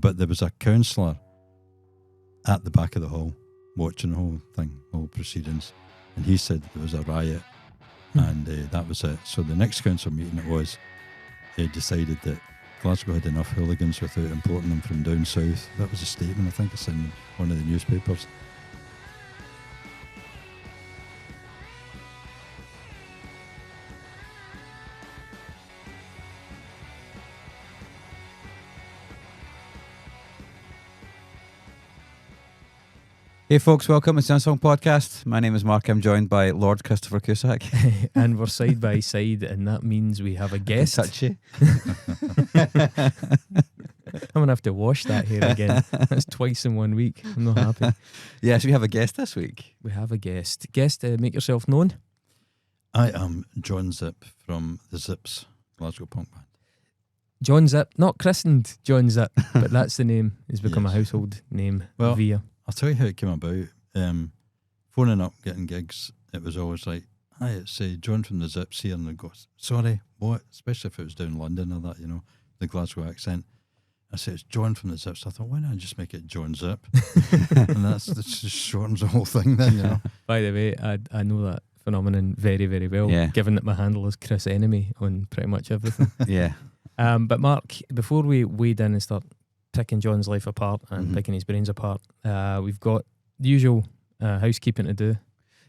But there was a counsellor at the back of the hall watching the whole thing, all proceedings, and he said there was a riot, and that was it. So the next council meeting it decided that Glasgow had enough hooligans without importing them from down south. That was a statement, I think it's in one of the newspapers. Hey folks, welcome to Sing Song Podcast. My name is Mark. I'm joined by Lord Christopher Cusack. And we're side by side, and that means we have a guest. Touchy. I'm going to have to wash that hair again. That's twice in 1 week. I'm not happy. Yes, we have a guest this week. We have a guest. Guest, make yourself known. I am Jonzip from the Zipps, Glasgow punk band. Jonzip, not christened Jonzip, but that's the name. It's become Yes. a household name Well, via. I'll tell you how it came about. Phoning up, getting gigs, it was always like, hi, it's John from the Zips here, and they go, sorry, what? Especially if it was down London or that, you know, the Glasgow accent. I said, it's John from the Zips. I thought, why not just make it John Zip? And that just shortens the whole thing then, you know. By the way, I know that phenomenon very, very well, Yeah. given that my handle is Chris Enemy on pretty much everything. Yeah. But Mark, before we wade in and start picking John's life apart and picking his brains apart, we've got the usual housekeeping to do.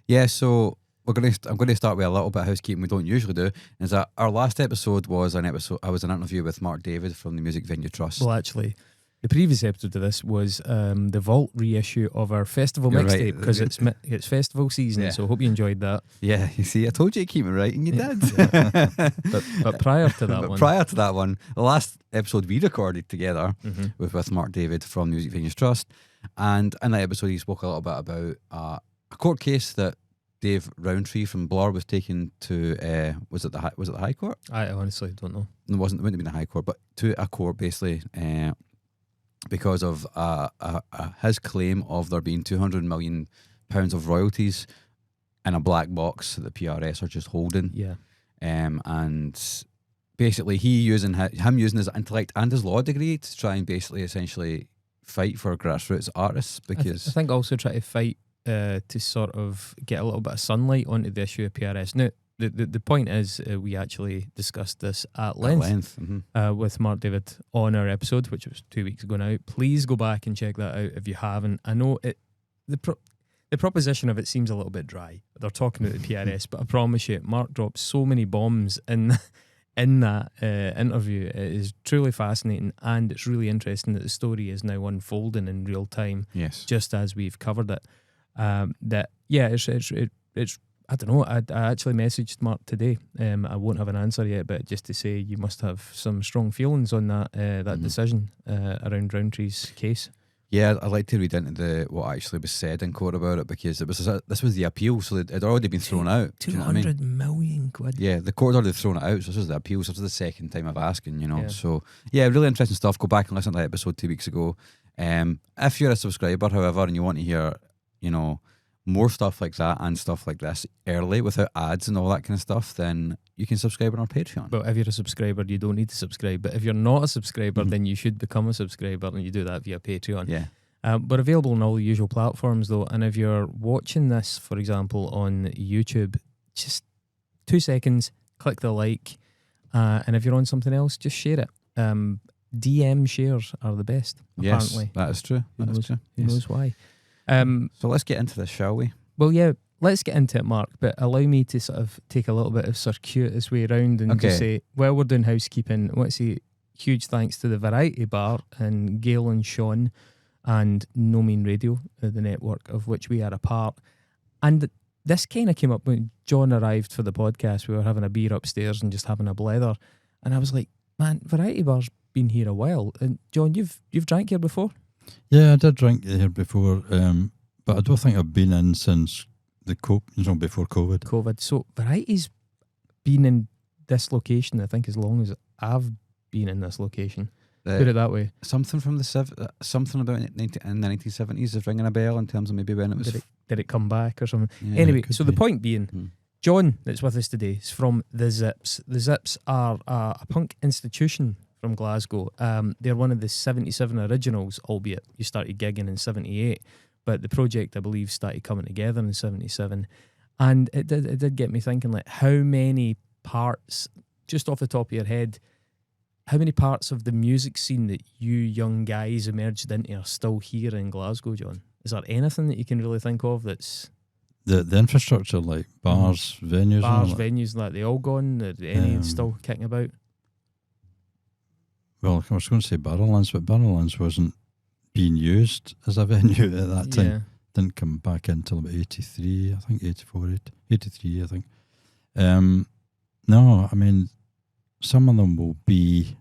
Yeah, so I'm going to start with a little bit of housekeeping we don't usually do. Is that our last episode was an interview with Mark David from the Music Venue Trust. Well, actually, the previous episode of this was the Vault reissue of our festival You're mixtape, right. because it's festival season, Yeah. so I hope you enjoyed that. Yeah, you see, I told you to keep it right, and you did. But prior to that But one, prior to that one, the last episode we recorded together Mhm. with Mark David from Music Venues Trust, and in that episode he spoke a little bit about a court case that Dave Rowntree from Blur was taken to. Was it the High Court? I honestly don't know. It wouldn't have been the High Court, but to a court basically because of his claim of there being £200 million of royalties in a black box that the PRS are just holding. Yeah. And basically him using his intellect and his law degree to try and essentially fight for grassroots artists, because I think also try to fight to sort of get a little bit of sunlight onto the issue of PRS. Now, the point is, we actually discussed this at length, with Mark David on our episode, which was 2 weeks ago now. Please go back and check that out if you haven't. I know the proposition of it seems a little bit dry. They're talking about the PRS, but I promise you, Mark drops so many bombs in that interview. It is truly fascinating, and it's really interesting that the story is now unfolding in real time, yes, just as we've covered it. It's I don't know. I actually messaged Mark today. I won't have an answer yet, but just to say you must have some strong feelings on that decision around Rowntree's case. yeah. I'd like to read into what actually was said in court about it, because this was the appeal, so it had already been thrown out. Do you know what I mean? £200 million quid. Yeah, the court had already thrown it out, so this was the appeal. So this is the second time of asking, you know. Yeah. So yeah, really interesting stuff. Go back and listen to that episode 2 weeks ago. If you're a subscriber, however, and you want to hear, you know, more stuff like that and stuff like this early without ads and all that kind of stuff, then you can subscribe on our Patreon. But if you're a subscriber, you don't need to subscribe. But if you're not a subscriber, then you should become a subscriber, and you do that via Patreon. Yeah. We're available on all the usual platforms, though. And if you're watching this, for example, on YouTube, just 2 seconds, click the like. And if you're on something else, just share it. DM shares are the best, apparently. Yes, that is true. Who That is knows? true. Who Yes. knows why? So let's get into this, shall we? Well, yeah, let's get into it, Mark, but allow me to sort of take a little bit of circuitous way around and just say, while we're doing housekeeping, I want to say huge thanks to the Variety Bar and Gail and Sean and No Mean Radio, the network of which we are a part. And this kind of came up when John arrived for the podcast. We were having a beer upstairs and just having a blether, and I was like, man, Variety Bar's been here a while. And John, you've drank here before? Yeah, I did drink here before, but I don't think I've been in since before COVID. So Variety's been in this location, I think, as long as I've been in this location. Put it that way. Something from the something about in the 1970s is ringing a bell in terms of maybe when it was. Did it come back or something? Yeah, Anyway, it could so be. the point being, John, that's with us today, is from the Zips. The Zips are a punk institution from Glasgow. They're one of the 77 originals, albeit you started gigging in 78. But the project, I believe, started coming together in 77. And it did get me thinking, like, how many parts, just off the top of your head, how many parts of the music scene that you young guys emerged into are still here in Glasgow, John? Is there anything that you can really think of that's... The infrastructure, like bars, venues, venues, like they all gone? Are any still kicking about? Well, I was going to say Barrowlands, but Barrowlands wasn't being used as a venue at that time. Yeah. Didn't come back until about 83, I think, 84, 83, I think. No, I mean, some of them will be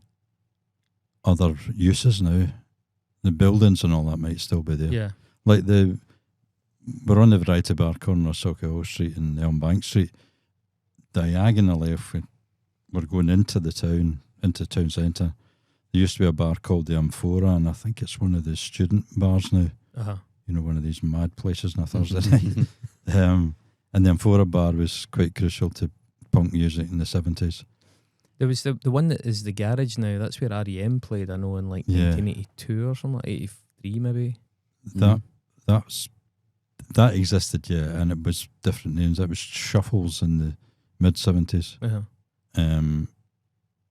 other uses now. The buildings and all that might still be there. Yeah. Like we're on the Variety Bar corner of Sockhill Street and Elmbank Street. Diagonally, if we're going into the town, into town centre, there used to be a bar called the Amphora, and I think it's one of the student bars now. Uh-huh. You know, one of these mad places on a Thursday night. And the Amphora bar was quite crucial to punk music in the 70s. There was the one that is the garage now. That's where R.E.M. played, I know, in like 1982 or something, like 83 maybe. That existed, yeah, and it was different names. It was Shuffles in the mid-70s. Uh-huh.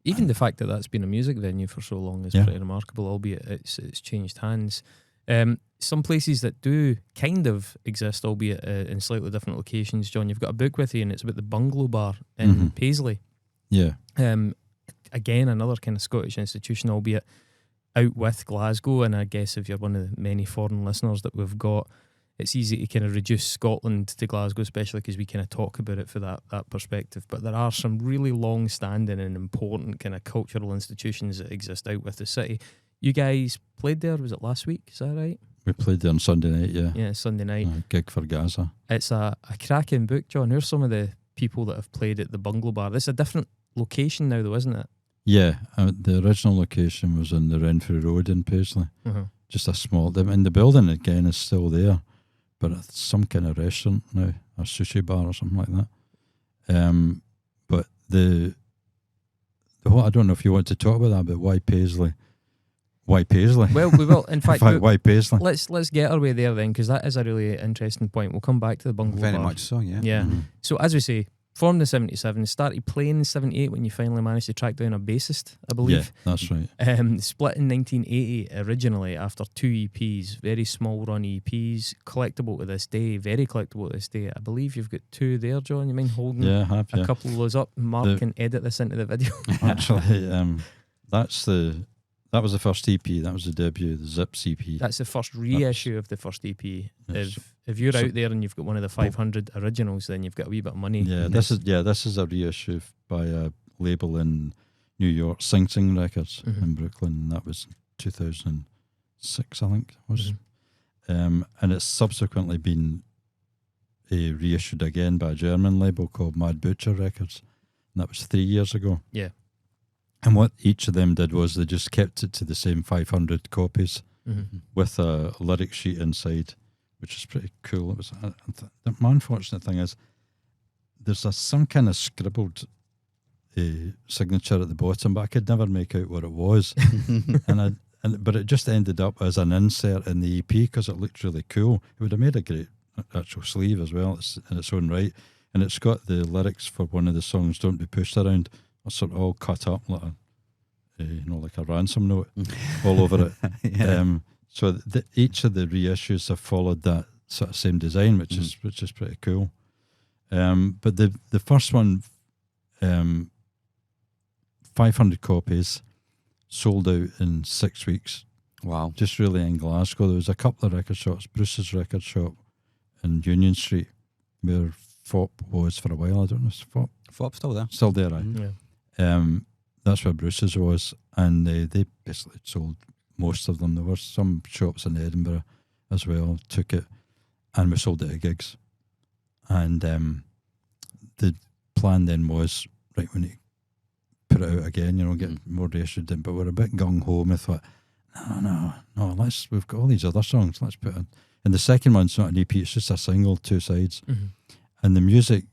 Even the fact that that's been a music venue for so long is pretty remarkable, albeit it's changed hands. Some places that do kind of exist, albeit in slightly different locations, John, you've got a book with you, and it's about the Bungalow Bar in Paisley. Yeah. Again, another kind of Scottish institution, albeit out with Glasgow, and I guess if you're one of the many foreign listeners that we've got, it's easy to kind of reduce Scotland to Glasgow, especially because we kind of talk about it for that perspective. But there are some really long-standing and important kind of cultural institutions that exist out with the city. You guys played there, was it last week? Is that right? We played there on Sunday night, yeah. Yeah, Sunday night. A gig for Gaza. It's a cracking book, John. Who's some of the people that have played at the Bungalow Bar? This is a different location now, though, isn't it? Yeah, the original location was in the Renfrew Road in Paisley. Uh-huh. Just a small... And the building, again, is still there, but it's some kind of restaurant now, a sushi bar or something like that. But the whole... I don't know if you want to talk about that, but why Paisley? Why Paisley? Well, we will. In fact, why Paisley? Let's get our way there then, because that is a really interesting point. We'll come back to the Bungalow Very Bar. much so, yeah. Yeah. Mm-hmm. So as we say, formed in 77, started playing in 78 when you finally managed to track down a bassist, I believe. Yeah, that's right. Split in 1980 originally after 2 EPs, very small run EPs, collectible to this day, very collectible to this day. I believe you've got 2 there, John. You mind holding I have, a couple of those up? Mark can edit this into the video. Actually, that was the first EP. That was the debut, the Zipp EP. That's the first reissue of the first EP. If you're out there and you've got one of the 500 originals, then you've got a wee bit of money. Yeah, this is a reissue by a label in New York, Sing Sing Records in Brooklyn. And that was 2006, I think it was. And it's subsequently been reissued again by a German label called Mad Butcher Records, and that was 3 years ago. Yeah. And what each of them did was they just kept it to the same 500 copies with a lyric sheet inside, which is pretty cool. It was my unfortunate thing is there's some kind of scribbled signature at the bottom, but I could never make out what it was. But it just ended up as an insert in the EP because it looked really cool. It would have made a great actual sleeve as well. It's in its own right, and it's got the lyrics for one of the songs, "Don't Be Pushed Around." Sort of all cut up like like a ransom note all over it. Yeah. So each of the reissues have followed that sort of same design, which is pretty cool. But the first one, 500 copies, sold out in 6 weeks. Wow! Just really in Glasgow, there was a couple of record shops. Bruce's record shop in Union Street, where FOP was for a while. I don't know, is FOP still there? Still there, right? Yeah. That's where Bruce's was, and they basically sold most of them. There were some shops in Edinburgh as well, took it, and we sold it at gigs. And the plan then was, right, when you put it out again, get more reissued in, but we're a bit gung-ho, and we thought, no, we've got all these other songs, let's put it in. And the second one's not an EP, it's just a single, 2 sides. And the music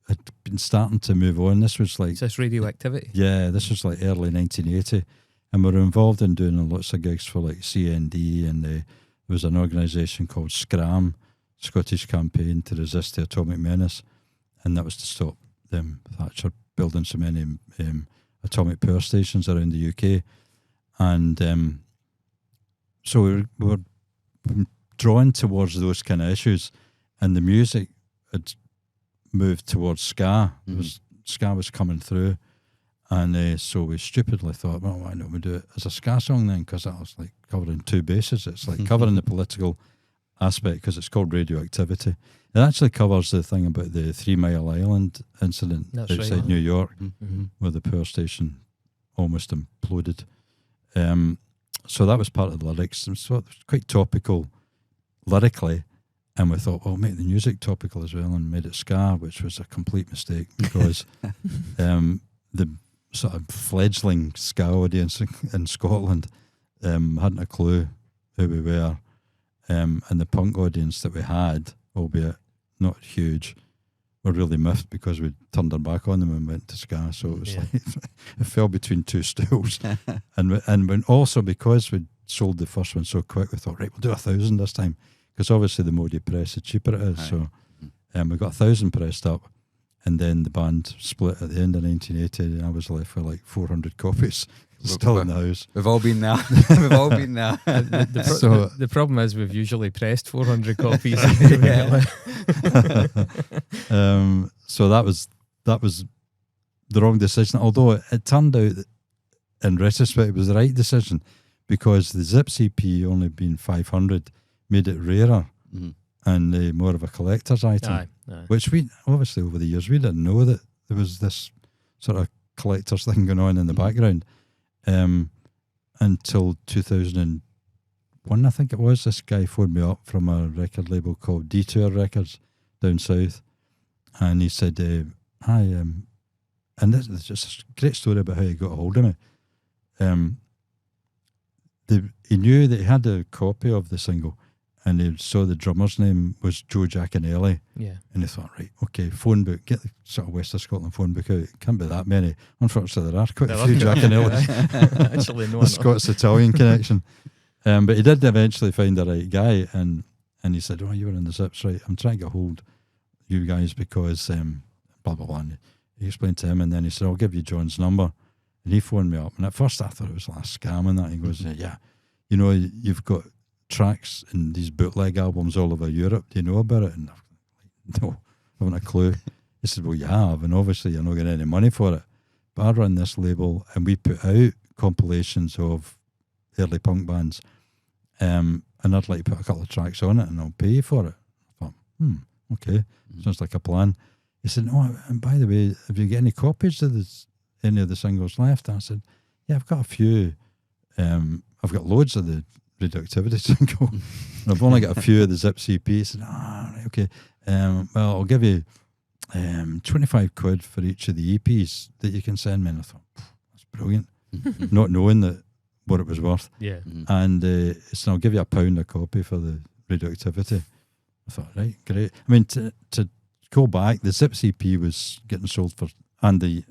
had been starting to move on. This was like... Is this Radioactivity? Yeah, this was like early 1980. And we were involved in doing lots of gigs for like CND, and there was an organisation called SCRAM, Scottish Campaign to Resist the Atomic Menace, and that was to stop them Thatcher building so many atomic power stations around the UK. And so we were drawn towards those kind of issues, and the music had moved towards ska. Ska was coming through, and so we stupidly thought, well, why don't we do it as a ska song then? Because that was like covering two bases. It's like covering the political aspect, because it's called Radioactivity. It actually covers the thing about the 3 Mile Island incident outside New York, where the power station almost imploded. So that was part of the lyrics. So it was quite topical lyrically, and we thought, well, make the music topical as well, and made it ska, which was a complete mistake, because the sort of fledgling ska audience in Scotland hadn't a clue who we were, and the punk audience that we had, albeit not huge, were really miffed because we turned our back on them and went to ska. So it was like it fell between two stools, and when also because we sold the first one so quick, we thought, right, we'll do 1,000 this time, because obviously the more you press, the cheaper it is. So we got 1,000 pressed up, and then the band split at the end of 1980, and I was left with like 400 copies still in the house. We've all been there. We've all been there. The problem is we've usually pressed 400 copies. So that was the wrong decision, although it turned out that in retrospect it was the right decision, because the Zipp EP only being 500 made it rarer and more of a collector's item. Which we obviously over the years we didn't know that there was this sort of collector's thing going on in the background until 2001, I think it was. This guy phoned me up from a record label called Detour Records down south, and he said, hi, and this is just a great story about how he got a hold of me. He knew that he had a copy of the single, and he saw the drummer's name was Joe Giaconelli. Yeah. And he thought, right, okay, phone book, get the sort of West of Scotland phone book out. It can't be that many. Unfortunately, there are quite a few Giaconellis. Actually, no. The Scots-Italian connection. But he did eventually find the right guy, and he said, oh, you were in the Zips, right? I'm trying to get hold of you guys because blah, blah, blah. And he explained to him, and then he said, I'll give you John's number. And he phoned me up. And at first I thought it was like a scam and that. He goes, yeah, you know, you've got tracks in these bootleg albums all over Europe. Do you know about it? And I'm like, no, I haven't a clue. He said, well, you have, and obviously you're not getting any money for it. But I run this label, and we put out compilations of early punk bands, and I'd like to put a couple of tracks on it, and I'll pay you for it. I thought, okay, sounds like a plan. He said, oh, and by the way, have you got any copies of any of the singles left? And I said, yeah, I've got a few. I've got loads of the Radioactivity single. And I've only got a few of the Zipp EP. He said, right, okay. Well, I'll give you 25 quid for each of the EPs that you can send me. And I thought, that's brilliant. Not knowing what it was worth. Yeah. And so I'll give you £1 a copy for the Radioactivity. I thought, right, great. I mean, to go back, the Zipp EP was getting sold for, and the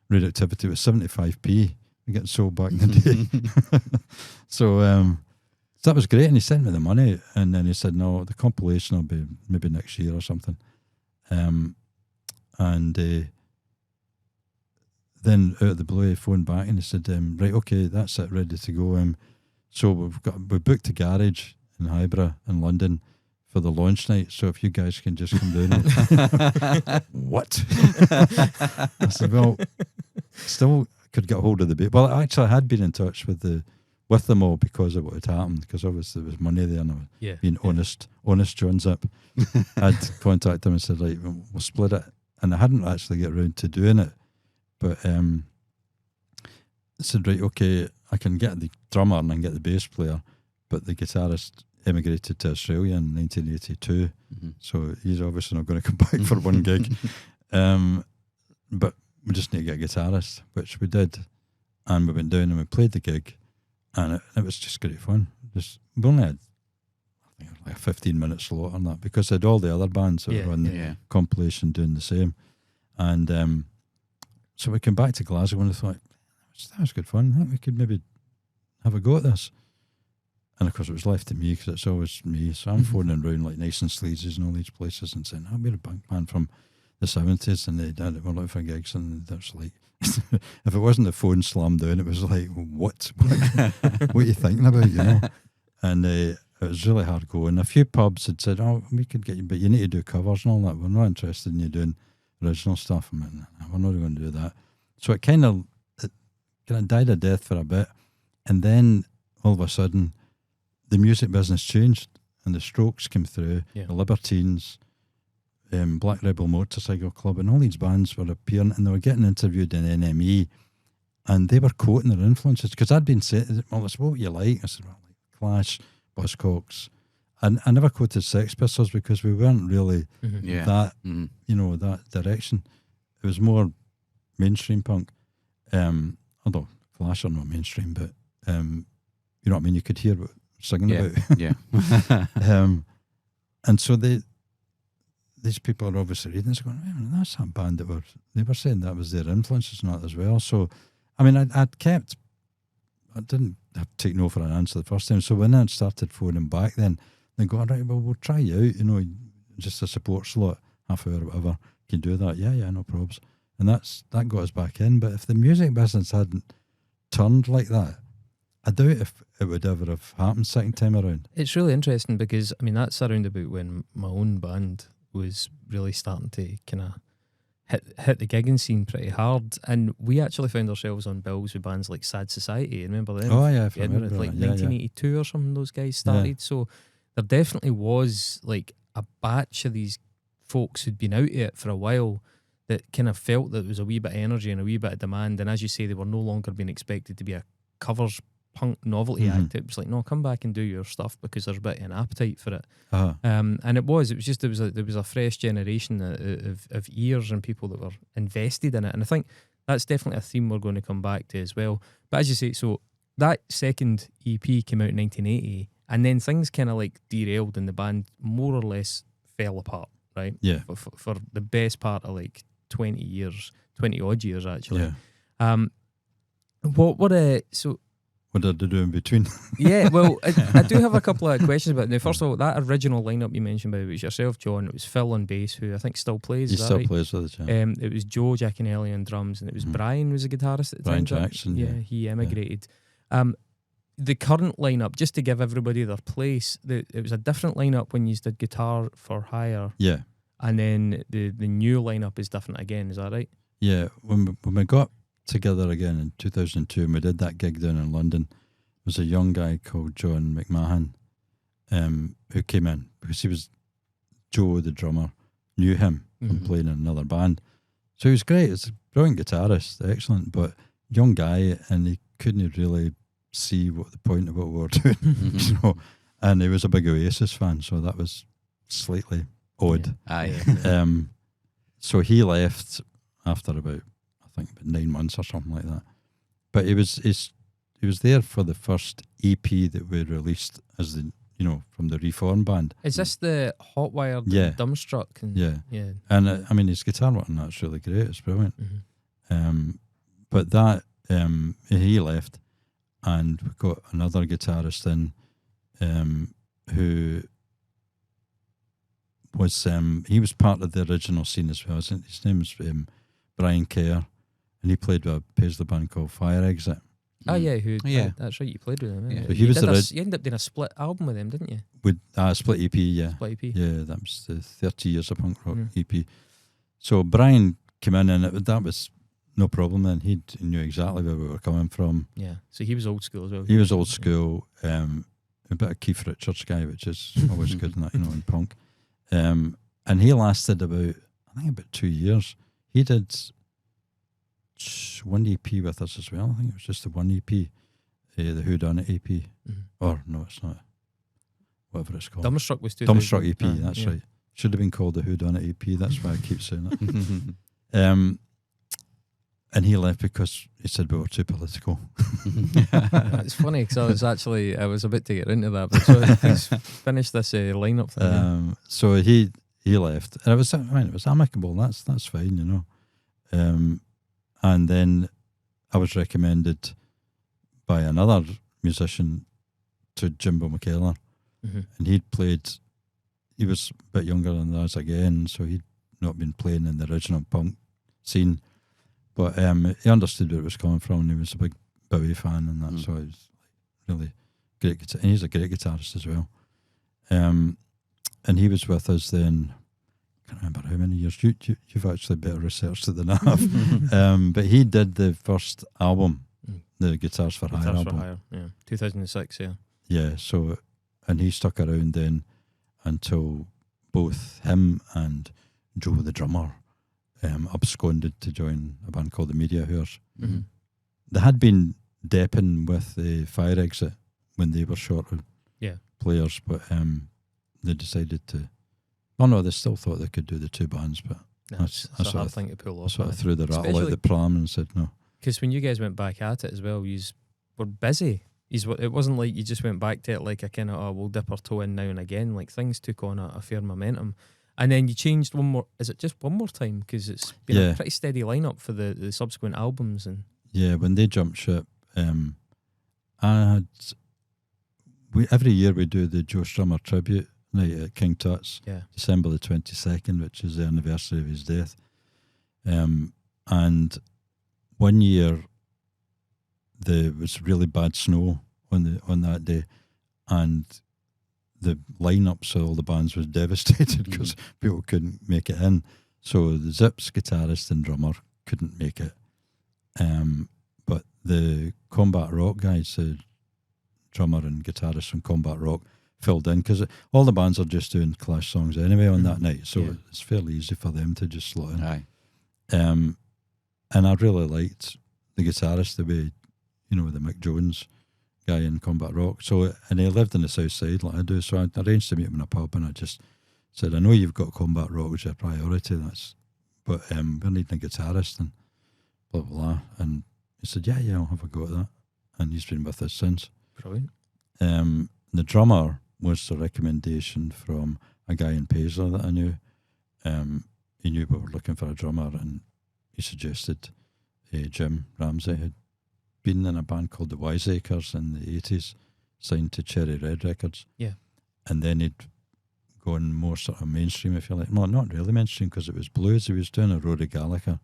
Radioactivity was 75p. Getting sold back in the day. So that was great, and he sent me the money, and then he said, no, the compilation will be maybe next year or something. And then out of the blue he phoned back and he said, right, okay, that's it, ready to go. So we booked a garage in Ibrox in London for the launch night, so if you guys can just come down. What? I said, well, still could get hold of the bit. Well, actually, I had been in touch with them all because of what had happened, because obviously there was money there, and I was being honest Jonzip. I'd contacted them and said, like, we'll split it, and I hadn't actually get around to doing it, but I said, right, okay, I can get the drummer and I can get the bass player, but the guitarist emigrated to Australia in 1982, so he's obviously not going to come back for one gig. But we just need to get a guitarist, which we did, and we went down and we played the gig, and it was just great fun. We only had, I think, like a 15-minute slot on that, because they had all the other bands that were on the compilation doing the same, and so we came back to Glasgow and I thought, That was good fun. I think we could maybe have a go at this. And of course, it was left to me because it's always me. So I'm phoning around like Nice and Sleazy's and all these places and saying, we're a punk band from the 70s and we're looking for gigs. And that's like, if it wasn't the phone slammed down, it was like, what? What are you thinking about, you know? And it was really hard going. A few pubs had said, we could get you, but you need to do covers and all that. We're not interested in you doing original stuff. I mean, we're not going to do that. So it kind of died a death for a bit. And then all of a sudden, the music business changed and the Strokes came through, the Libertines, Black Rebel Motorcycle Club, and all these bands were appearing and they were getting interviewed in NME and they were quoting their influences because I'd been saying, well, it's what you like. I said, well, like Clash, Buzzcocks. And I never quoted Sex Pistols because we weren't really that, you know, that direction. It was more mainstream punk. Although Clash are not mainstream, but you know what I mean? You could hear what singing about. Yeah. And so these people are obviously reading this going, that's that band they were saying that was their influences not as well. So, I mean, I didn't have to take no for an answer the first time. So when I started phoning back then, they go, all right, well, we'll try you out, you know, just a support slot, half hour or whatever. Can you do that? Yeah, no probs. And that got us back in. But if the music business hadn't turned like that, I doubt if it would ever have happened second time around. It's really interesting because, I mean, that's around about when my own band was really starting to kind of hit the gigging scene pretty hard. And we actually found ourselves on bills with bands like Sad Society. Remember them? Oh, yeah. Like 1982 or something, those guys started. Yeah. So there definitely was like a batch of these folks who'd been out of it for a while that kind of felt that there was a wee bit of energy and a wee bit of demand. And as you say, they were no longer being expected to be a covers punk novelty act. It was like, no, come back and do your stuff because there's a bit of an appetite for it. And it was just there was a fresh generation of ears and people that were invested in it. And I think that's definitely a theme we're going to come back to as well. But as you say, so that second EP came out in 1980, and then things kind of like derailed and the band more or less fell apart, right? Yeah. For the best part of like 20 odd years actually. Yeah. What did they do in between? Yeah, well, I do have a couple of questions about it. Now, first of all, that original lineup you mentioned about, it was yourself, John, it was Phil on bass, who I think still plays. He still plays with the jam. It was Joe Giaconelli on drums, and it was Brian was a guitarist at the Brian time. Jackson, he emigrated. The current lineup, just to give everybody their place, it was a different lineup when you did Guitar for Hire. Yeah. And then the new lineup is different again, is that right? Yeah, when we got together again in 2002 and we did that gig down in London, there was a young guy called John McMahon who came in because he was Joe the drummer knew him from playing in another band, so he was great. He's a brilliant guitarist, excellent, but young guy, and he couldn't really see what the point of what we were doing. You know, and he was a big Oasis fan, so that was slightly odd. So he left after about 9 months or something like that. But he was there for the first EP that we released as the, you know, from the Reform band. Is this the Hotwired and Dumbstruck? And, yeah. And I mean, his guitar work on that's really great. It's brilliant. But that he left, and we got another guitarist in who was he was part of the original scene as well. His name was Brian Kerr. And he played with a Paisley band called Fire Exit. Oh, yeah. That's right, you played with them. Yeah. So he was you ended up doing a split album with them, didn't you? With split EP, yeah. Split EP. Yeah, that was the 30 Years of Punk Rock EP. So Brian came in and that was no problem then. He knew exactly where we were coming from. Yeah, so he was old school as well. He was old school. A bit of Keith Richards guy, which is always good in that, you know, in punk. And he lasted about 2 years. He did one EP with us as well. I think it was just the one EP, the Whodunit EP. Or no, it's not. Whatever it's called. Dumbstruck was too. Dumbstruck EP, that's right. Should have been called the Whodunit EP. That's why I keep saying it. And he left because he said we were too political. It's funny because I was about to get into that, but so please finish this lineup thing. So he left, and it was amicable. That's fine, you know. And then I was recommended by another musician to Jimbo McKellar, and he was a bit younger than us again, so he'd not been playing in the original punk scene, but he understood where it was coming from, and he was a big Bowie fan and that, so he was really great guitar, and he's a great guitarist as well. And he was with us then, I can't remember how many years. You've actually better researched it than I have. But he did the first album, the Guitars for Hire album. For Hire, yeah. 2006, yeah. Yeah, so, and he stuck around then until both him and Joe the drummer absconded to join a band called the Media Hours. They had been depping with the Fire Exit when they were short of players, but they decided to. Oh no, they still thought they could do the two bands, but that's a hard thing to pull off. Sort of threw the rattle out the pram and said no. Because when you guys went back at it as well, you were busy. It wasn't like you just went back to it like a kind of, we'll dip our toe in now and again. Like things took on a fair momentum. And then you changed one more. Is it just one more time? Because it's been a pretty steady lineup for the subsequent albums. And yeah, when they jumped ship, every year we do the Joe Strummer tribute night at King Tut's, December the 22nd, which is the anniversary of his death. And one year there was really bad snow on that day, and the lineups of all the bands was devastated because people couldn't make it in. So the Zipp's guitarist and drummer couldn't make it, but the Combat Rock guys, the drummer and guitarist from Combat Rock, filled in because all the bands are just doing Clash songs anyway on that night, so it's fairly easy for them to just slot in. Aye. And I really liked the guitarist, the way, the Mick Jones guy in Combat Rock. So, and he lived in the south side like I do, so I arranged to meet him in a pub, and I just said, I know you've got Combat Rock as your priority, but we're needing a guitarist and blah blah blah. And he said, yeah, I'll have a go at that, and he's been with us since. Brilliant. The drummer was a recommendation from a guy in Paisley that I knew. He knew we were looking for a drummer, and he suggested Jim Ramsey, had been in a band called the Wiseacres in the 80s, signed to Cherry Red Records. Yeah. And then he'd gone more sort of mainstream, if you like. No, not really mainstream, because it was blues. He was doing a Rory Gallagher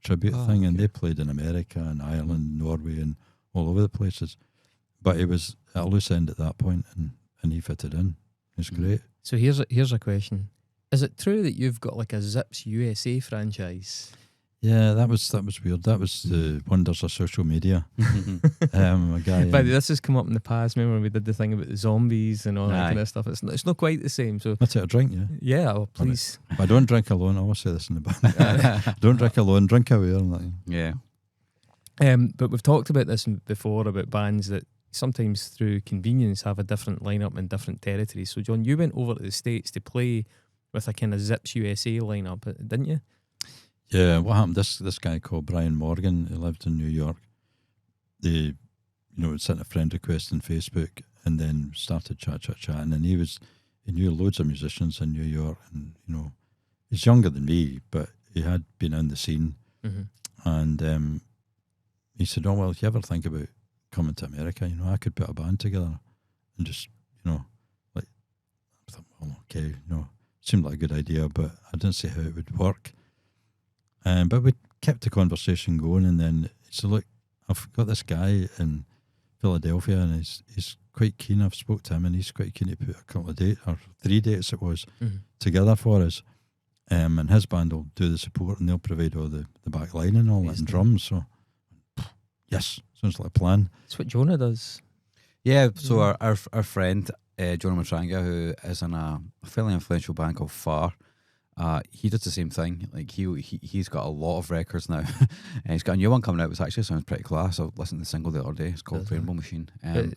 tribute thing, and they played in America and Ireland, Norway, and all over the places. But it was at a loose end at that point, and he fitted in. It's great. So here's a question. Is it true that you've got like a Zips USA franchise? Yeah, that was weird. That was the wonders of social media. A guy. But this has come up in the past. Remember when we did the thing about the zombies and all that kind of stuff? It's not quite the same. So I take a drink, yeah. Yeah, well, please. I don't drink alone. I always say this in the band. Don't drink alone. Drink aware. Yeah. But we've talked about this before about bands that sometimes through convenience have a different lineup in different territories. So John, you went over to the States to play with a kind of Zips USA lineup, didn't you? Yeah, what happened? This guy called Brian Morgan, who lived in New York, they, sent a friend request on Facebook and then started chatting, and he knew loads of musicians in New York, and he's younger than me, but he had been in the scene, and he said, "Oh well, if you ever think about coming to America, I could put a band together and just, I thought, well, okay, seemed like a good idea, but I didn't see how it would work." But we kept the conversation going, and then he said, "Look, I've got this guy in Philadelphia, and he's quite keen. I've spoke to him, and he's quite keen to put a couple of dates, or 3 dates it was, together for us. And his band will do the support, and they'll provide all the back line and all that, and drums. So, yes, sounds like a plan." That's what Jonah does. Yeah, so our friend, Jonah Matranga, who is in a fairly influential band called Far, he does the same thing. Like he's got a lot of records now, and he's got a new one coming out, which actually sounds pretty class. I listened to the single the other day. It's called Rainbow Machine.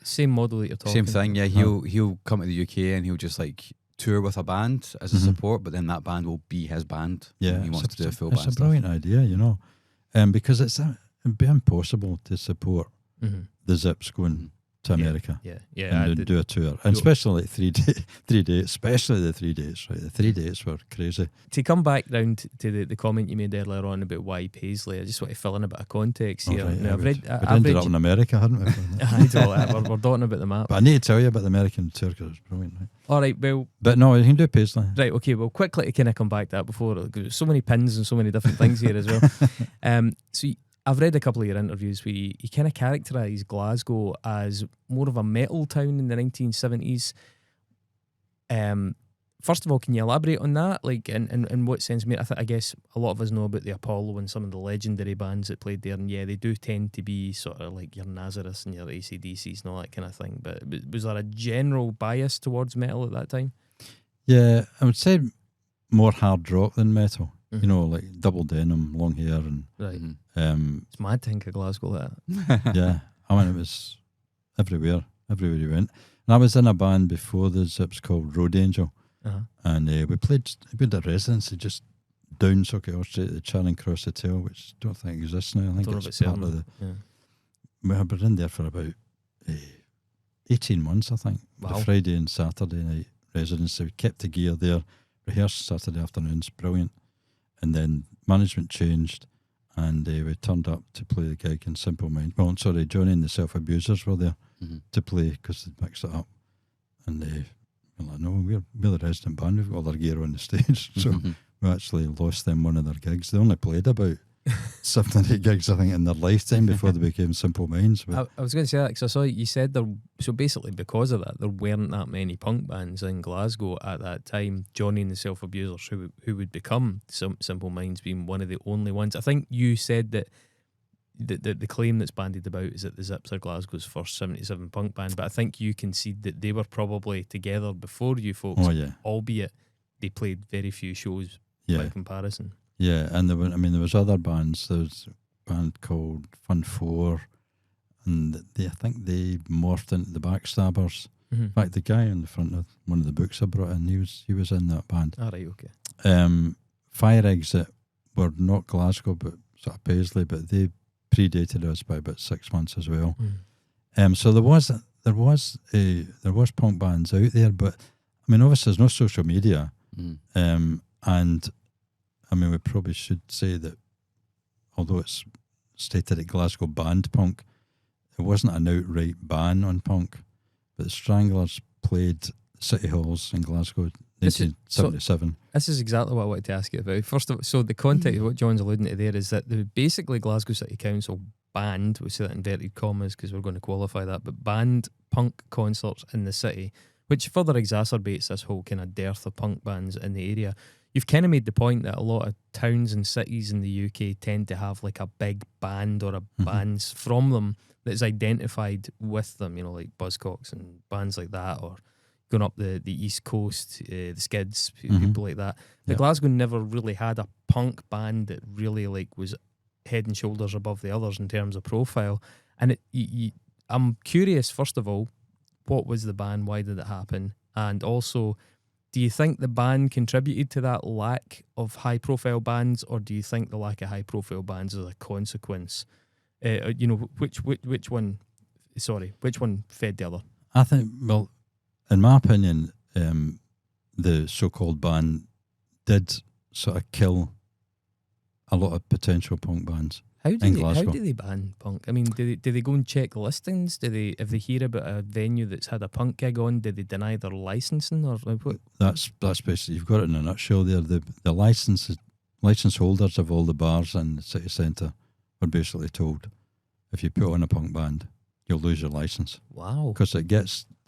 Same model that you're talking. Same thing. Yeah, he'll come to the UK and he'll just like tour with a band as a support, but then that band will be his band. Yeah, he wants to do a full band. It's a brilliant idea, because it'd be impossible to support the Zips going to America. Yeah. And do a tour, and especially like 3 days, especially the 3 days. Right, the 3 days were crazy. To come back round to the comment you made earlier on about why Paisley, I just want to fill in a bit of context here. Right, Now, I've read. we ended up in America, hadn't we? We're talking about the map. But I need to tell you about the American tour because it's brilliant. Right? All right, well, but no, you can do Paisley. Right, okay. Well, quickly to kind of come back to that before, because there's so many pins and so many different things here as well. I've read a couple of your interviews where you kind of characterise Glasgow as more of a metal town in the 1970s. First of all, can you elaborate on that? Like, in what sense? I guess a lot of us know about the Apollo and some of the legendary bands that played there, and yeah, they do tend to be sort of like your Nazareths and your AC/DCs and all that kind of thing. But was there a general bias towards metal at that time? Yeah, I would say more hard rock than metal. Mm-hmm. You know, like double denim, long hair, and right. It's mad to think of Glasgow like that. Yeah, I mean, it was everywhere you went. And I was in a band before the Zips called Road Angel, and we played at residency just down Socket Street at the Charing Cross Hotel, which I don't think exists now. I think it's part of the. Yeah. We have been in there for about 18 months, I think. Wow. The Friday and Saturday night residency. We kept the gear there, rehearsed Saturday afternoons, brilliant. And then management changed, and we turned up to play the gig in Simple Minds. Well, sorry, Johnny and the Self Abusers were there to play because they mixed it up. And we're like, no, we're the resident band. We've got all our gear on the stage. So we actually lost them one of their gigs. They only played about 7 or 8 gigs, I think, in their lifetime before they became Simple Minds. But I was going to say that because I saw you said there. So basically, because of that, there weren't that many punk bands in Glasgow at that time. Johnny and the Self Abusers, who would become Simple Minds, being one of the only ones. I think you said that the claim that's bandied about is that the Zips are Glasgow's first 77 punk band, but I think you concede that they were probably together before you folks. Oh yeah, albeit they played very few shows by comparison. Yeah, and there was other bands. There was a band called Fun 4, and I think they morphed into the Backstabbers. Mm-hmm. In fact, the guy in the front of one of the books I brought in, he was in that band. All right, okay. Fire Exit were not Glasgow, but sort of Paisley, but they predated us by about 6 months as well. So there was punk bands out there, but I mean, obviously there's no social media, and I mean, we probably should say that although it's stated at Glasgow banned punk, it wasn't an outright ban on punk, but the Stranglers played City Halls in Glasgow 1977. This is exactly what I wanted to ask you about. First of all, so the context of what John's alluding to there is that basically Glasgow City Council banned, we say that in inverted commas because we're going to qualify that, but banned punk concerts in the city, which further exacerbates this whole kind of dearth of punk bands in the area. You've kind of made the point that a lot of towns and cities in the UK tend to have like a big band or a bands from them that's identified with them, you know, like Buzzcocks and bands like that, or going up the East Coast, the Skids, people like that. But Glasgow never really had a punk band that really like was head and shoulders above the others in terms of profile. And I'm curious, first of all, what was the ban? Why did it happen? And also, do you think the ban contributed to that lack of high-profile bands, or do you think the lack of high-profile bands is a consequence? You know, which one fed the other? I think, well, in my opinion, the so-called ban did sort of kill a lot of potential punk bands. How do they ban punk? I mean, do they go and check listings? If they hear about a venue that's had a punk gig on, do they deny their licensing or what? That's basically, you've got it in a nutshell there. The license holders of all the bars in the city centre are basically told, if you put on a punk band, you'll lose your license. Wow! Because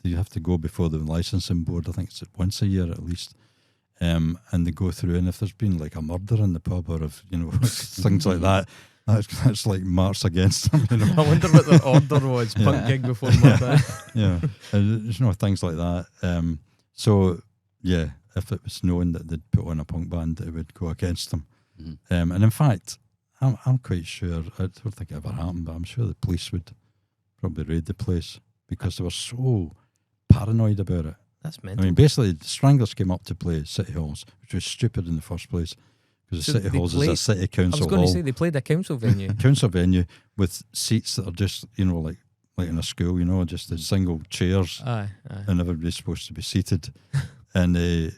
you have to go before the licensing board. I think it's once a year at least. And they go through, and if there's been like a murder in the pub or if things like that. That's like marks against them. You know? I wonder what their order was. Punk gig before murder. Yeah, and things like that. So yeah, if it was known that they'd put on a punk band, it would go against them. And in fact, I'm quite sure. I don't think it ever happened, but I'm sure the police would probably raid the place because they were so paranoid about it. That's mental. I mean, basically, the Stranglers came up to play City Halls, which was stupid in the first place. Because the City Halls is a city council hall. I was going to say they played a council venue. Council venue with seats that are just, like like in a school, you know, just the single chairs, Aye. and everybody's supposed to be seated. And the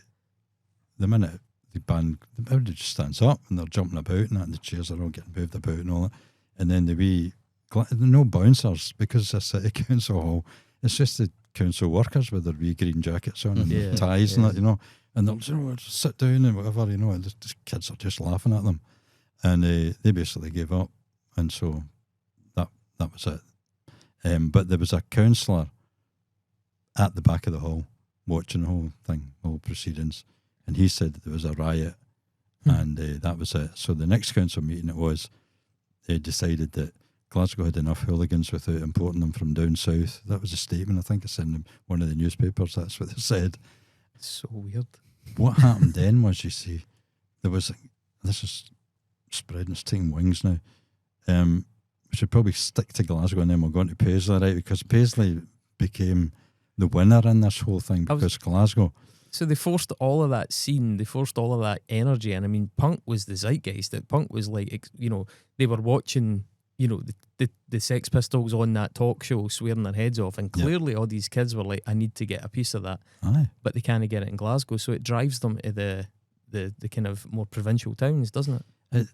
minute the band, everybody just stands up and they're jumping about and that, and the chairs are all getting moved about and all that. And then no bouncers, because it's a city council hall. It's just the council workers with their wee green jackets on and ties and that, you know. And they'll just sit down and whatever, you know. And the kids are just laughing at them, and they basically gave up. And so that was it. But there was a councillor at the back of the hall watching the whole thing, all proceedings, and he said that there was a riot, and that was it. So the next council meeting they decided that Glasgow had enough hooligans without importing them from down south. That was a statement. I think it's in one of the newspapers. That's what they said. It's so weird. What happened then was, you see, there was this is spreading, it's taking wings now. We should probably stick to Glasgow and then we'll go on to Paisley, right? Because Paisley became the winner in this whole thing because Glasgow. So they forced all of that scene, they forced all of that energy. And I mean, punk was the zeitgeist. That punk was like, you know, they were watching, you know, the Sex Pistols on that talk show swearing their heads off. And clearly all these kids were like, I need to get a piece of that. Aye. But they can't get it in Glasgow. So it drives them to the kind of more provincial towns, doesn't it?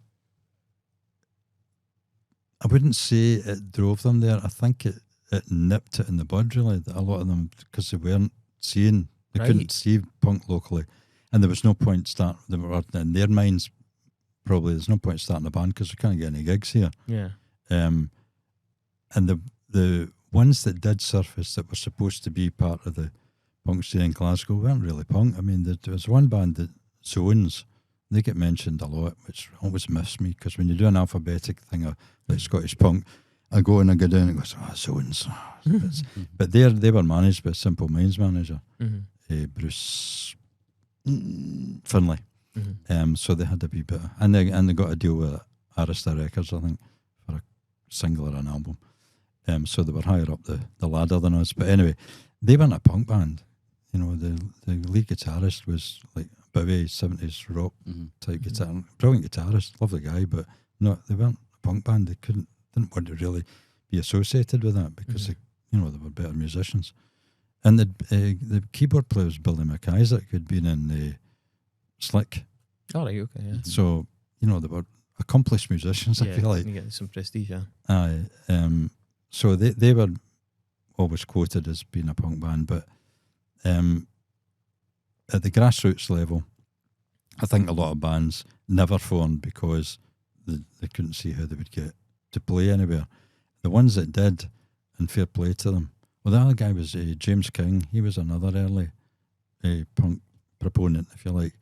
I wouldn't say it drove them there. I think it nipped it in the bud, really. A lot of them, because they weren't seeing, they couldn't see punk locally. And there was no point starting, they were in their minds, probably there's no point starting a band because we can't get any gigs here. Yeah. And the ones that did surface that were supposed to be part of the punk scene in Glasgow weren't really punk. I mean, there was one band, the Zones, they get mentioned a lot, which always miffs me, because when you do an alphabetic thing of like Scottish punk, I go and I go down and go, Zones. But they were managed by Simple Minds manager, Bruce Finlay. So they had a wee bit, and they got a deal with Arista Records, I think, for a single or an album. So they were higher up the ladder than us. But anyway, they weren't a punk band. You know, the lead guitarist was like Bowie, 70s rock type guitar, brilliant guitarist, lovely guy, but no, they weren't a punk band. They didn't want to really be associated with that because they were better musicians. And the keyboard player was Billy McIsaac, who'd been in Slick. Oh, right, okay, yeah. So, you know, they were accomplished musicians, I feel like. You get some prestige, yeah. Aye. So they were always quoted as being a punk band, but at the grassroots level, I think a lot of bands never formed because they couldn't see how they would get to play anywhere. The ones that did, and fair play to them. Well, the other guy was James King. He was another early punk proponent, if you like.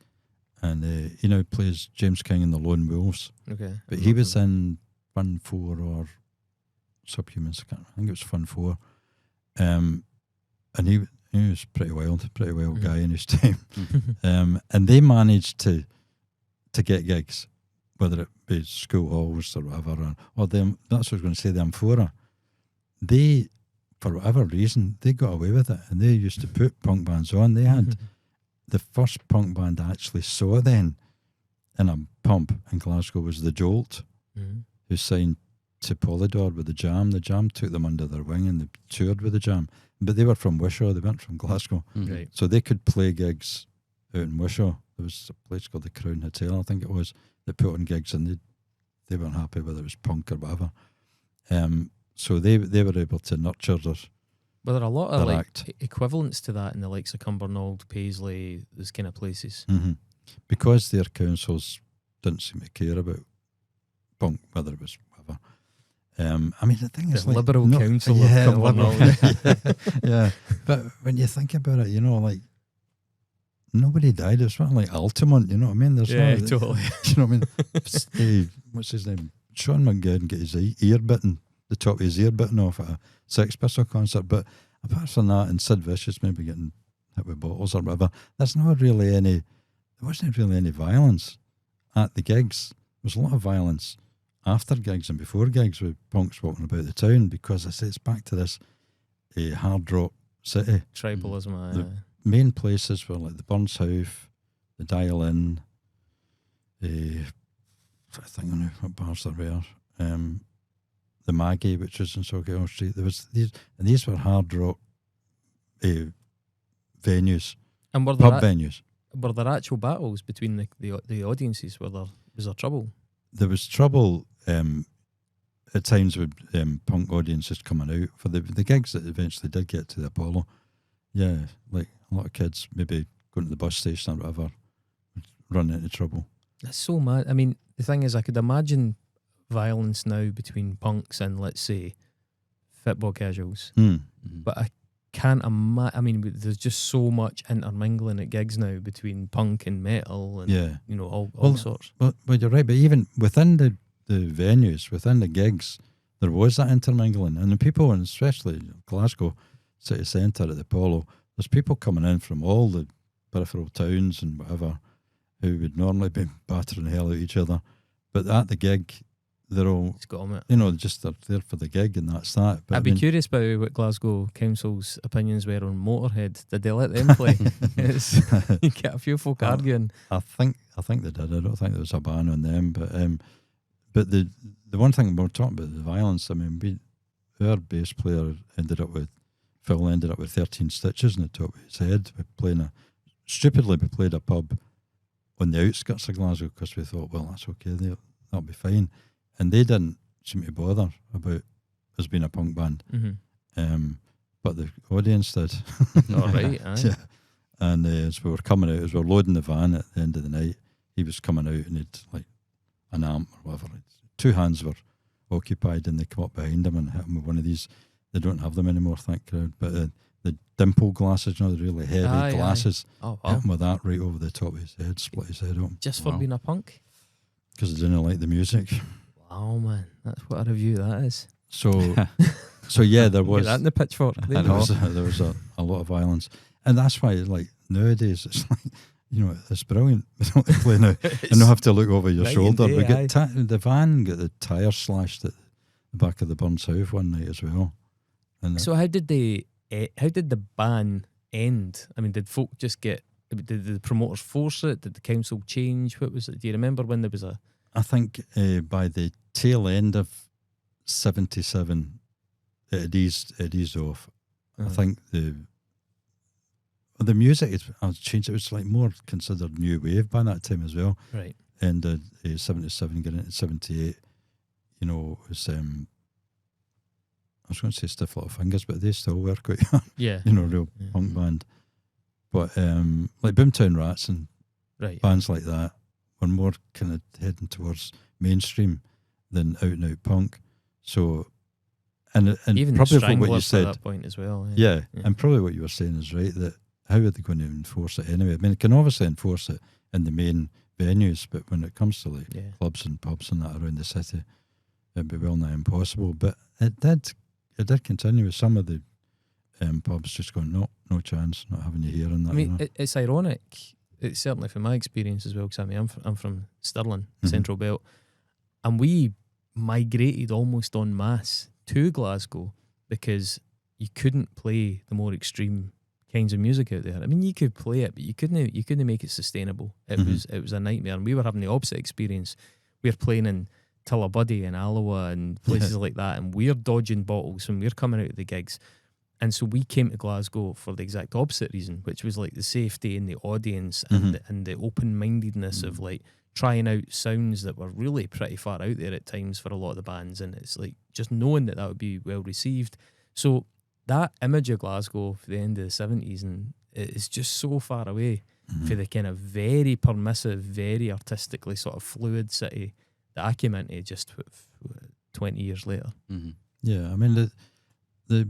And he now plays James King in the Lone Wolves. Okay. But he was in Fun 4 or Subhumans. I think it was Fun 4. And he was pretty wild guy in his time. And they managed to get gigs, whether it be school halls or whatever, or them. That's what I was going to say. The Amphora, they, for whatever reason, they got away with it, and they used to put punk bands on. They had the first punk band I actually saw then in a pump in Glasgow was the Jolt, who signed to Polydor with the Jam. The Jam took them under their wing and they toured with the Jam. But they were from Wishaw, they weren't from Glasgow. Right. So they could play gigs out in Wishaw. There was a place called the Crown Hotel, I think it was, that put on gigs, and they weren't happy whether it was punk or whatever. So they were able to nurture their But there are a lot of act. equivalents to that in the likes of Cumbernauld, Paisley, those kind of places. Because their councils didn't seem to care about punk, whether it was whatever. I mean, the thing is, The Liberal Council of Cumbernauld. Yeah, but when you think about it, you know, like, nobody died. It's not like Altamont, you know what I mean? There's Totally. You know what I mean? What's his name? Sean McGowan get his ear bitten, the top of his ear bitten off at a Sex Pistol concert. But apart from that, and Sid Vicious maybe getting hit with bottles or whatever, there wasn't really any violence at the gigs. There was a lot of violence after gigs and before gigs with punks walking about the town, because I say it's back to this hard rock city. Tribalism. The main places were like the Burns House, the Dial Inn, I think I know what bars there were. the Maggie, which was in Sauchiehall Street. There was these were hard rock venues, And were pub venues. Were there actual battles between the audiences? Was there trouble? There was trouble at times with punk audiences coming out for the gigs that eventually did get to the Apollo. Yeah, like a lot of kids maybe going to the bus station or whatever would run into trouble. That's so mad. I mean, the thing is, I could imagine violence now between punks and, let's say, football casuals. But I can't imagine. I mean, there's just so much intermingling at gigs now between punk and metal and, all sorts. Well, you're right, but even within the venues, within the gigs, there was that intermingling. And the people, and especially Glasgow city centre at the Apollo, there's people coming in from all the peripheral towns and whatever who would normally be battering the hell out of each other. But at the gig, they're all, just they're there for the gig and that's that. But I'd be curious about what Glasgow Council's opinions were on Motorhead. Did they let them play? You get a few folk arguing. I think they did. I don't think there was a ban on them. But the one thing we're talking about, the violence, I mean, our bass player Phil ended up with 13 stitches in the top of his head. We played a pub on the outskirts of Glasgow because we thought, well, that's okay, that'll be fine. And they didn't seem to bother about us being a punk band. But the audience did. All right, aye. Yeah. And as we were coming out, as we were loading the van at the end of the night, he was coming out and he'd like an amp or whatever. 2 hands were occupied and they come up behind him and hit him with one of these. They don't have them anymore, thank God. But the dimple glasses, the really heavy glasses, hit him with that right over the top of his head, split his head open. Just for being a punk? Because he didn't like the music. Wow, man, that's what a review that is. So yeah, there was. Get that in the pitchfork. There was a lot of violence, and that's why, like nowadays, it's like it's brilliant. We don't play now, and don't have to look over your shoulder. We get the van got the tyre slashed at the back of the Burns House one night as well. And so how did the ban end? I mean, did folk just did the promoters force it? Did the council change? What was it? Do you remember when there was a? I think by the tail end of 77, it eased off. I think the music has changed. It was like more considered new wave by that time as well. Right. And 77 getting into 78, it was I was going to say Stiff Little Fingers, but they still were quite yeah. Real punk band. But like Boomtown Rats and bands like that were more kind of heading towards mainstream than out and out punk. So, and even probably from what you said at that point as well. Yeah, and probably what you were saying is right, that how are they going to enforce it anyway? I mean, they can obviously enforce it in the main venues, but when it comes to like clubs and pubs and that around the city, it'd be well nigh impossible. But it did continue with some of the pubs just going, no chance, not having you here and that. I mean, it's ironic. It's certainly from my experience as well, because I mean, I'm from Stirling, Central Belt, and we migrated almost en masse to Glasgow because you couldn't play the more extreme kinds of music out there. I mean, you could play it, but you couldn't make it sustainable. It was a nightmare, and we were having the opposite experience. We were playing in Tullabuddy and Alloa and places like that, and we're dodging bottles when we're coming out of the gigs. And so we came to Glasgow for the exact opposite reason, which was like the safety in the audience and the open-mindedness of like trying out sounds that were really pretty far out there at times for a lot of the bands, and it's like just knowing that would be well received. So that image of Glasgow for the end of the 70s, and it's just so far away for the kind of very permissive, very artistically sort of fluid city that I came into just 20 years later. Yeah, I mean, the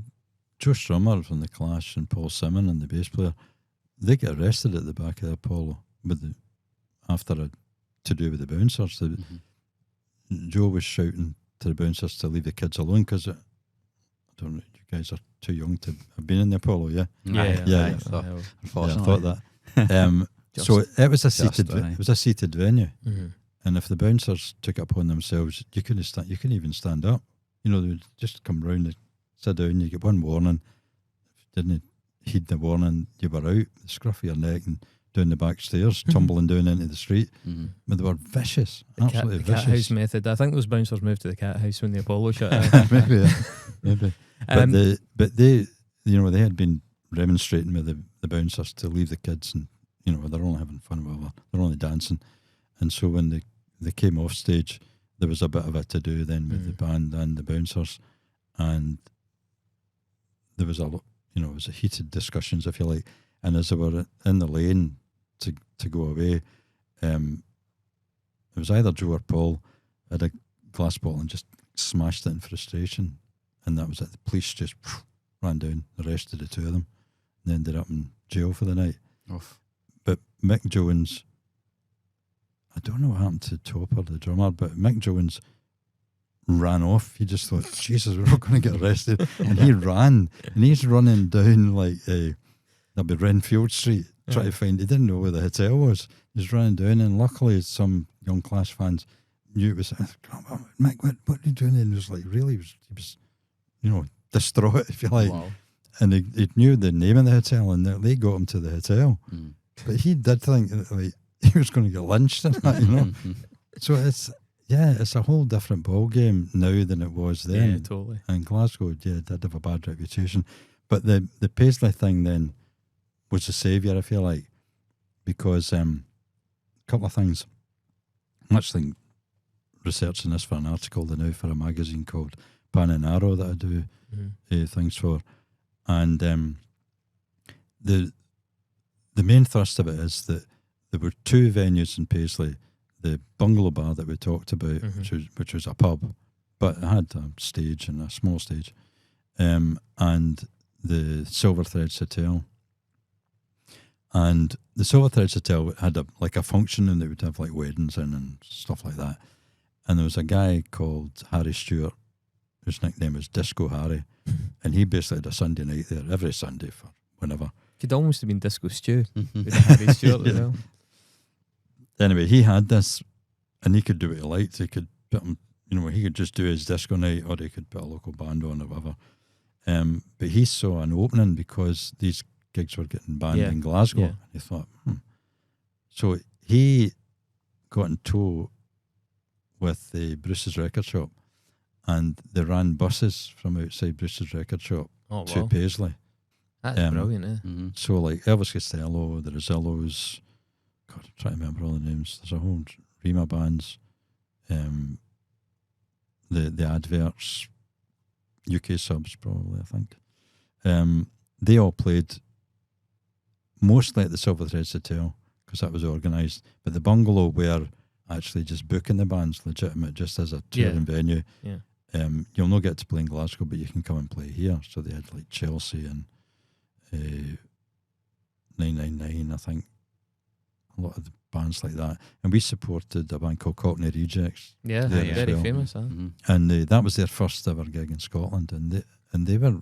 Joe Strummer from The Clash and Paul Simon and the bass player, they get arrested at the back of the Apollo after a to-do with the bouncers. Joe was shouting to the bouncers to leave the kids alone because, I don't know, you guys are too young to have been in the Apollo, yeah? Yeah. I thought that. So it was a seated venue. And if the bouncers took it upon themselves, you couldn't even stand up. They would just come round and sit down. You get one warning. If you didn't heed the warning, you were out. The scruff of your neck and down the back stairs, tumbling down into the street. But they were vicious, absolutely the cat vicious. house method. I think those bouncers moved to the cat house when the Apollo shut down. maybe. But they, they had been remonstrating with the bouncers to leave the kids, and they're only having fun, whatever. They're only dancing, and so when they came off stage, there was a bit of a to do then with the band and the bouncers, and there was it was a heated discussions, if you like. And as they were in the lane to go away, it was either Joe or Paul had a glass bottle and just smashed it in frustration, and that was it. The police just ran down, arrested the two of them, and they ended up in jail for the night. Oof. But Mick Jones, I don't know what happened to Topper, the drummer, but Mick Jones ran off. He just thought, Jesus, we're not going to get arrested. And he ran, and he's running down like that'd be Renfield Street, trying to find, he didn't know where the hotel was. He's running down, and luckily some young Clash fans knew it was, Mick, what are you doing? And he was like, really? He was distraught, if you like. Wow. And he knew the name of the hotel, and they got him to the hotel. But he did think like he was going to get lynched and that, So it's a whole different ball game now than it was then. Yeah, totally. And Glasgow, did have a bad reputation. But the Paisley thing then was the saviour, I feel like, because a couple of things. I'm actually researching this for an article now for a magazine called Pan and Arrow that I do things for. And the main thrust of it is that there were two venues in Paisley: the Bungalow Bar that we talked about, which was a pub, but it had a stage and a small stage, and the Silver Threads Hotel. And the Silver Threads Hotel had a function, and they would have like weddings in and stuff like that. And there was a guy called Harry Stewart, whose nickname was Disco Harry, and he basically had a Sunday night there every Sunday for whenever. Could almost have been Disco Stew with Harry Stewart as well. Anyway, he had this, and he could do what he liked. He could put him, he could just do his disco night, or he could put a local band on or whatever. But he saw an opening because these gigs were getting banned in Glasgow. Yeah. And he thought, So he got in tow with the Bruce's Record Shop, and they ran buses from outside Bruce's Record Shop to Paisley. That's brilliant, So like Elvis Costello, the Rosillos, God, I'm trying to remember all the names. There's a whole Rima bands, the Adverts, UK Subs probably, I think. They all played mostly at the Silver Threads Hotel because that was organised, but the Bungalow were actually just booking the bands legitimate, just as a touring venue. Yeah. You'll not get to play in Glasgow, but you can come and play here. So they had like Chelsea and 999, I think. A lot of the bands like that. And we supported a band called Cockney Rejects. Yeah, very famous. Huh? And that was their first ever gig in Scotland. And they were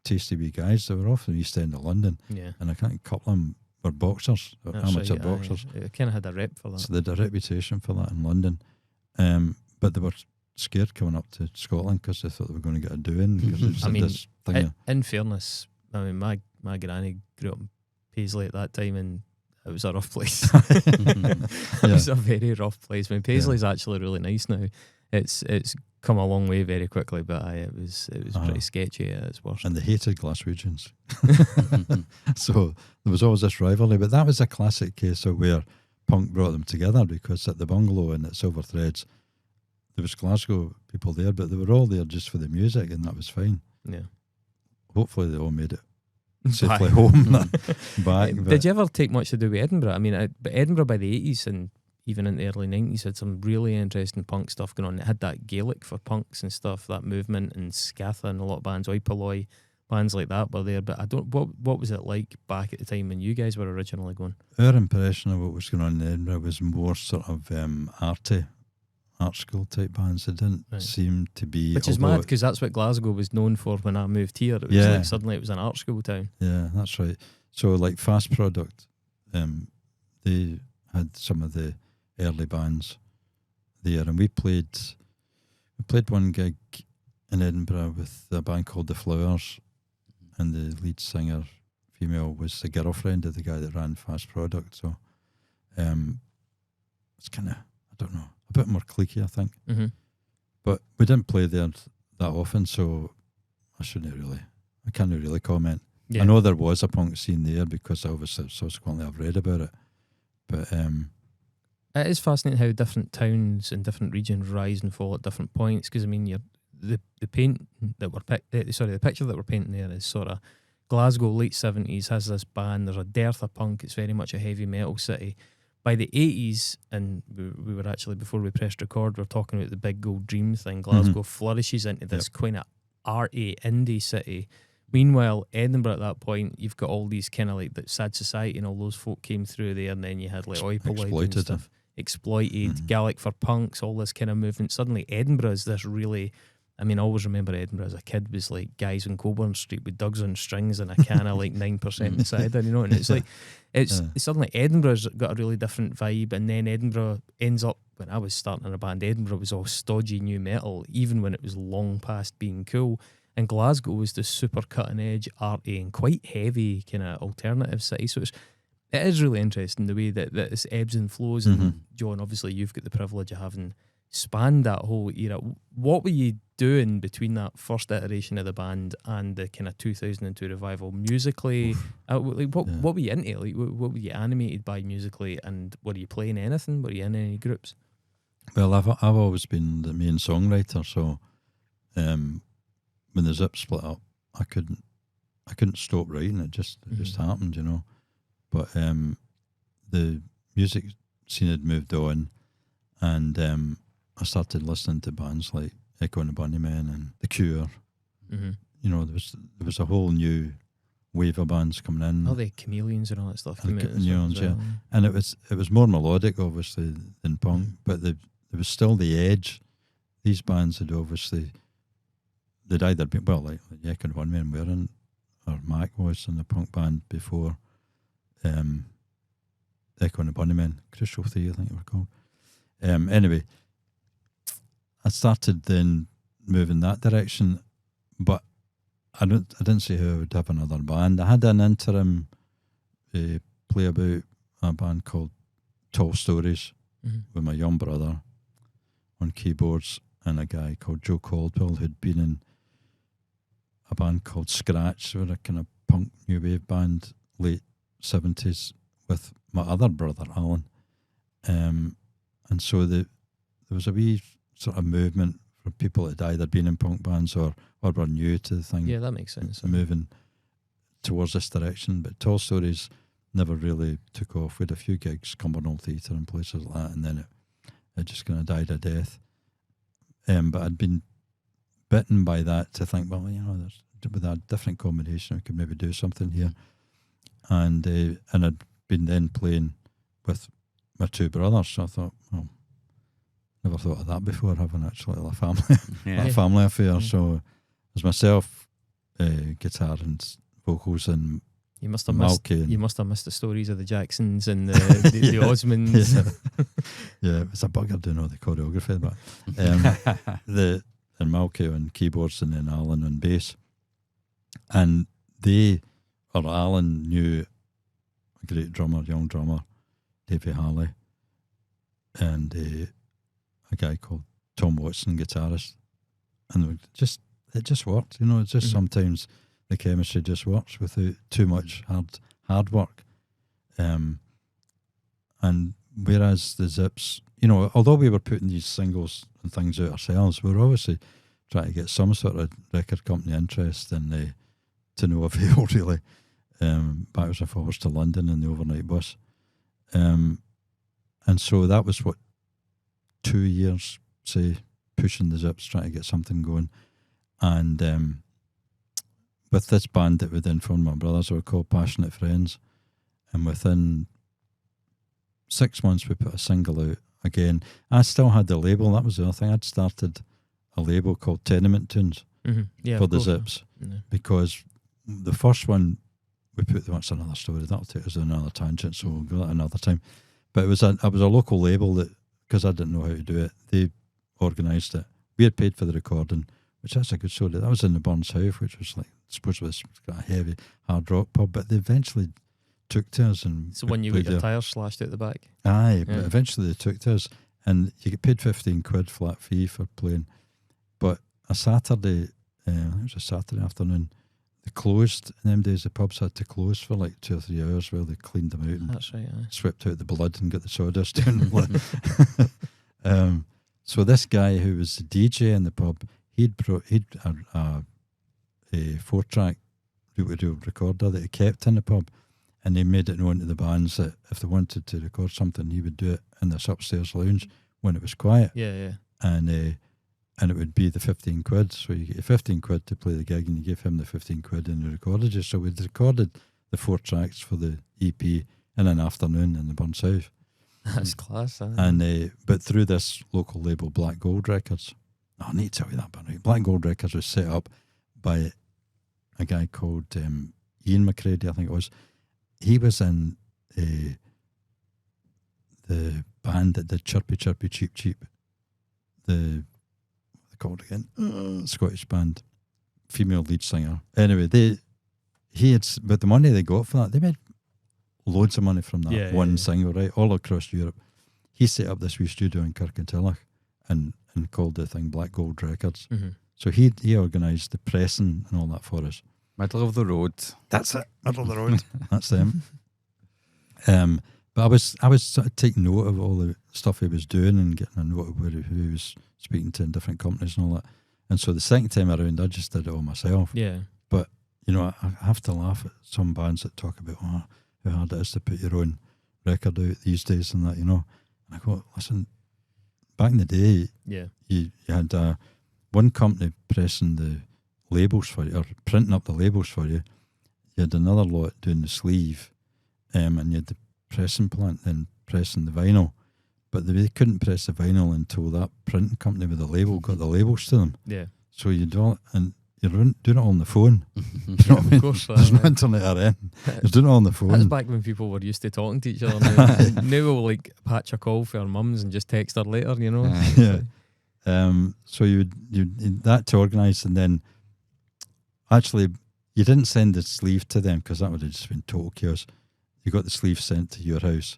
tasty wee guys. They were off the East End of London. Yeah. And I think a couple of them were boxers, amateur boxers. They kind of had a rep for that. So they had a reputation for that in London. But they were scared coming up to Scotland because they thought they were going to get a doing. Because this thing in fairness, I mean, my granny grew up in Paisley at that time, and it was a rough place. It was a very rough place. I mean, Paisley's actually really nice now. It's come a long way very quickly, but it was pretty sketchy at its worst. And they hated Glaswegians. So there was always this rivalry, but that was a classic case of where punk brought them together, because at the Bungalow and at Silver Threads, there was Glasgow people there, but they were all there just for the music, and that was fine. Yeah. Hopefully they all made it safely home back. Did you ever take much to do with Edinburgh? I mean, but Edinburgh by the 80s and even in the early 90s had some really interesting punk stuff going on. It had that Gaelic for punks and stuff, that movement, and Scatha and a lot of bands, Oipoloi, bands like that were there. But what was it like back at the time when you guys were originally going? Our impression of what was going on in Edinburgh was more sort of arty, art school type bands. It didn't seem to be... Which is mad, because that's what Glasgow was known for when I moved here. It was like suddenly it was an art school town. Yeah, that's right. So like Fast Product, they had some of the early bands there, and we played one gig in Edinburgh with a band called The Flowers, and the lead singer female, was the girlfriend of the guy that ran Fast Product. So it's kind of, I don't know, a bit more cliquey, I think. Mm-hmm. But we didn't play there that often, so I can't really comment. Yeah. I know there was a punk scene there because obviously subsequently I've read about it. But it is fascinating how different towns and different regions rise and fall at different points. Because I mean, the paint that we're the picture that we're painting there is sort of Glasgow late 70s has this band. There's a dearth of punk. It's very much a heavy metal city. By the 80s, and we were actually, before we pressed record, we were talking about the Big Gold Dream thing. Glasgow flourishes into this kind of arty indie city. Meanwhile, Edinburgh at that point, you've got all these kind of like the Sad Society and all those folk came through there, and then you had like Oipolite and stuff. Exploited, Gaelic for Punks, all this kind of movement. Suddenly Edinburgh is this really, I mean, I always remember Edinburgh as a kid was like guys on Coburn Street with Dugs on strings and a can of like 9% cider, you know, and it's like, it's suddenly Edinburgh's got a really different vibe, and then Edinburgh ends up, when I was starting in a band, Edinburgh was all stodgy new metal, even when it was long past being cool, and Glasgow was the super cutting edge, arty and quite heavy kind of alternative city, so it is really interesting the way that it's ebbs and flows. And John, obviously you've got the privilege of having spanned that whole era. What were you doing between that first iteration of the band and the kind of 2002 revival musically? What were you into? Like, what were you animated by musically, and were you playing anything? Were you in any groups? Well, I've always been the main songwriter, so when the Zipp split up, I couldn't stop writing. It just happened, you know. But the music scene had moved on, and I started listening to bands like Echo and the Bunnymen and The Cure. Mm-hmm. You know, there was a whole new wave of bands coming in. All the Chameleons and all that stuff came out. Yeah. And it was more melodic, obviously, than punk, but there was still the edge. These bands had obviously, they'd either been, well, like Echo and the Bunnymen were in, or Mac was in the punk band before Echo and the Bunnymen, Crucial 3, I think they were called. Anyway, I started then moving that direction, but I didn't see how I would have another band. I had an interim play about a band called Tall Stories with my young brother on keyboards, and a guy called Joe Caldwell who'd been in a band called Scratch, who were a kind of punk new wave band, late 70s, with my other brother Alan, and so there was a wee sort of movement for people that had either been in punk bands or were new to the thing. Yeah, that makes sense. Moving towards this direction, but Tall Stories never really took off. We had a few gigs, Cumbernauld Theatre and places like that, and then it just kind of died a death. But I'd been bitten by that to think, well, you know, with a different combination, we could maybe do something here. And I'd been then playing with my two brothers, so I thought, well, never thought of that before, having actually a family affair. So it was myself, guitar and vocals, and you must have missed the stories of the Jacksons and the Osmonds. Yeah, it's a bugger doing all the choreography, but and Malky on keyboards, and then Alan on bass, and Alan knew a great drummer, young drummer, Davey Harley, and a guy called Tom Watson, guitarist, and it just worked. You know, it's just sometimes the chemistry just works without too much hard work. And whereas the Zips, you know, although we were putting these singles and things out ourselves, we were obviously trying to get some sort of record company interest in to no avail, really. Backwards and forwards to London in the overnight bus. And so that was 2 years, say, pushing the Zips, trying to get something going. And with this band that we then formed, my brothers, were called Passionate Friends. And within 6 months, we put a single out again. I still had the label, that was the other thing. I'd started a label called Tenement Tunes for the Zips. Yeah. Because the first one, we put, that's another story, that'll take us on another tangent, so we'll go that another time. But it was a local label that, because I didn't know how to do it, they organised it. We had paid for the recording, which that's a good story. That was in the Burns House, which was like suppose it was got a heavy hard rock pub, but they eventually took to us. And so when you got your tyres slashed out the back. Aye, but eventually they took to us, and you get paid £15 flat fee for playing. But a Saturday, it was a Saturday afternoon, they closed. In them days, the pubs had to close for like 2 or 3 hours while they cleaned them out and That's right. swept out the blood and got the sawdust down. So this guy who was the DJ in the pub, he'd a 4-track reel-to-reel recorder that he kept in the pub, and he made it known to the bands that if they wanted to record something, he would do it in this upstairs lounge when it was quiet. Yeah. And it would be the £15. So you get your £15 to play the gig, and you give him the £15 and he recorded you. So we'd recorded the 4 tracks for the EP in an afternoon in the Burn South. That's class. And but through this local label, Black Gold Records. I need to tell you that, but right. Black Gold Records was set up by a guy called Ian McCready, I think it was. He was in the band that did Chirpy Chirpy Cheep Cheep. What they called again? Scottish band, female lead singer. Anyway, but the money they got for that, they made loads of money from that one single, right, all across Europe. He set up this wee studio in Kirkintilloch and called the thing Black Gold Records. Mm-hmm. So he organised the pressing and all that for us. Middle of the road. That's it. Middle of the road. That's them. But I was sort of taking note of all the stuff he was doing and getting a note of who he was speaking to in different companies and all that. And so the second time around, I just did it all myself. Yeah. But, you know, I have to laugh at some bands that talk about how hard it is to put your own record out these days and that, you know. And I go, listen, back in the day, you had one company pressing the labels for you, or printing up the labels for you. You had another lot doing the sleeve, and you had the pressing plant then pressing the vinyl. But they couldn't press the vinyl until that printing company with the label got the labels to them. Yeah. So you do it, and you're doing it all on the phone. Do you know what I mean? Of course. There's no internet or anything. You're doing it on the phone. That's back when people were used to talking to each other. Now we'll like patch a call for our mums and just text her later, you know? Yeah. So you that to organise, and then actually you didn't send the sleeve to them because that would have just been total chaos. You got the sleeve sent to your house,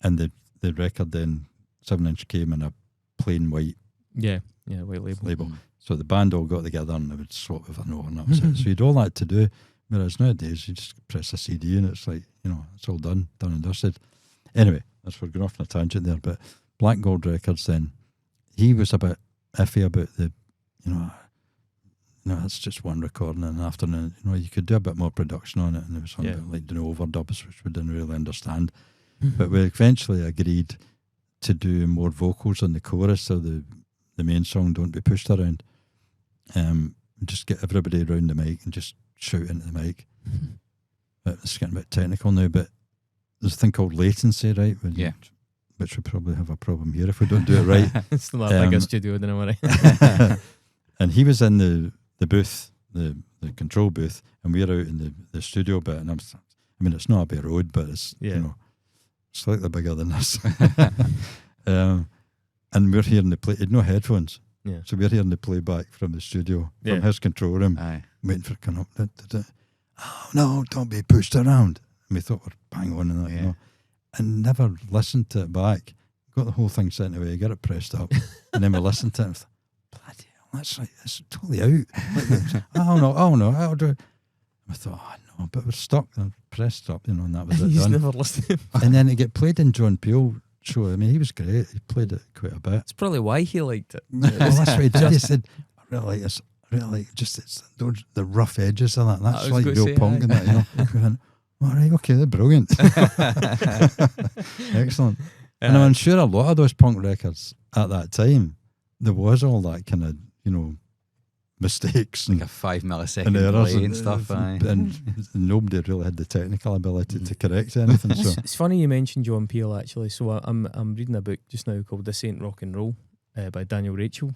and the record then 7-inch came in a plain white white label. Mm. So the band all got together and they would swap with a note, and that was it. So you'd all that to do. Whereas nowadays you just press a CD and it's like, you know, it's all done and dusted. Anyway, that's we're going off on a tangent there. But Black Gold Records then, he was a bit iffy about the, you know, it's just one recording in the afternoon. You know, you could do a bit more production on it, and there was something like doing overdubs, which we didn't really understand. But we eventually agreed to do more vocals on the chorus, so the main song don't be pushed around. Just get everybody around the mic and just shout into the mic. But it's getting a bit technical now, but there's a thing called latency, right? Which we probably have a problem here if we don't do it right. It's not like a studio, don't worry. And he was in the booth, the control booth, and we're out in the studio bit, and it's not Abbey Road, but it's you know, slightly bigger than this. And we're hearing the play. He'd no headphones, so we're hearing the playback from the studio, from his control room, waiting for it to come up. Oh no! Don't be pushed around. And we thought we're bang on in that, you know, and never listened to it back. Got the whole thing sent away, got it pressed up, and then we listened to it. And thought, bloody hell, that's like it's totally out. Oh no, I'll do it. I thought, oh no, but we're stuck and pressed up, you know, and that was it. He's done. never listened. And then it get played in John Peel show. I mean, he was great. He played it quite a bit. It's probably why he liked it. Well, that's what he did. He said, I really like this. I really like just the rough edges of that. That's like real punk and that, you know. We went, all right, okay, they're brilliant. Excellent. And I'm sure a lot of those punk records at that time, there was all that kind of, you know, mistakes like and a 5 millisecond delay and stuff. And nobody really had the technical ability to correct anything. So it's funny you mentioned John Peel, actually. So I'm reading a book just now called This Ain't Rock and Roll by Daniel Rachel.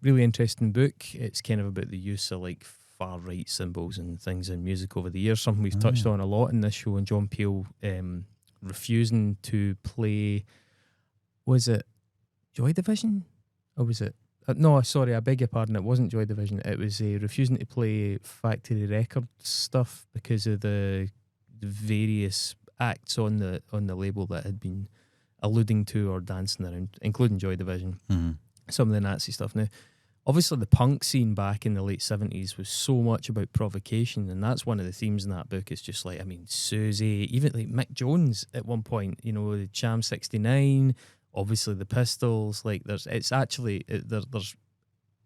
Really interesting book. It's kind of about the use of like far right symbols and things in music over the years, something we've touched on a lot in this show. And John Peel refusing to play, was it Joy Division or was it No, sorry, I beg your pardon. It wasn't Joy Division. It was refusing to play Factory Records stuff because of the various acts on the label that had been alluding to or dancing around, including Joy Division. Mm-hmm. Some of the Nazi stuff. Now, obviously, the punk scene back in the late 70s was so much about provocation, and that's one of the themes in that book. It's just like, I mean, Susie, even like Mick Jones at one point, you know, the Cham 69. Obviously, the Pistols, like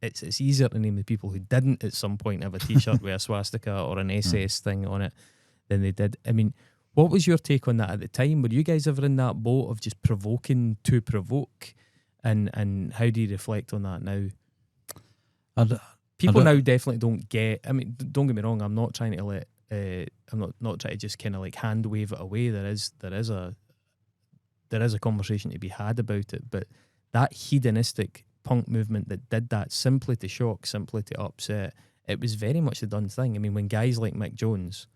it's easier to name the people who didn't at some point have a T-shirt with a swastika or an SS thing on it than they did. I mean, what was your take on that at the time? Were you guys ever in that boat of just provoking to provoke? And how do you reflect on that now? People now definitely don't get. I mean, don't get me wrong. I'm not trying to let. I'm not trying to just kind of like hand wave it away. There is a conversation to be had about it, but that hedonistic punk movement that did that simply to shock, simply to upset, it was very much the done thing. I mean, when guys like Mick Jones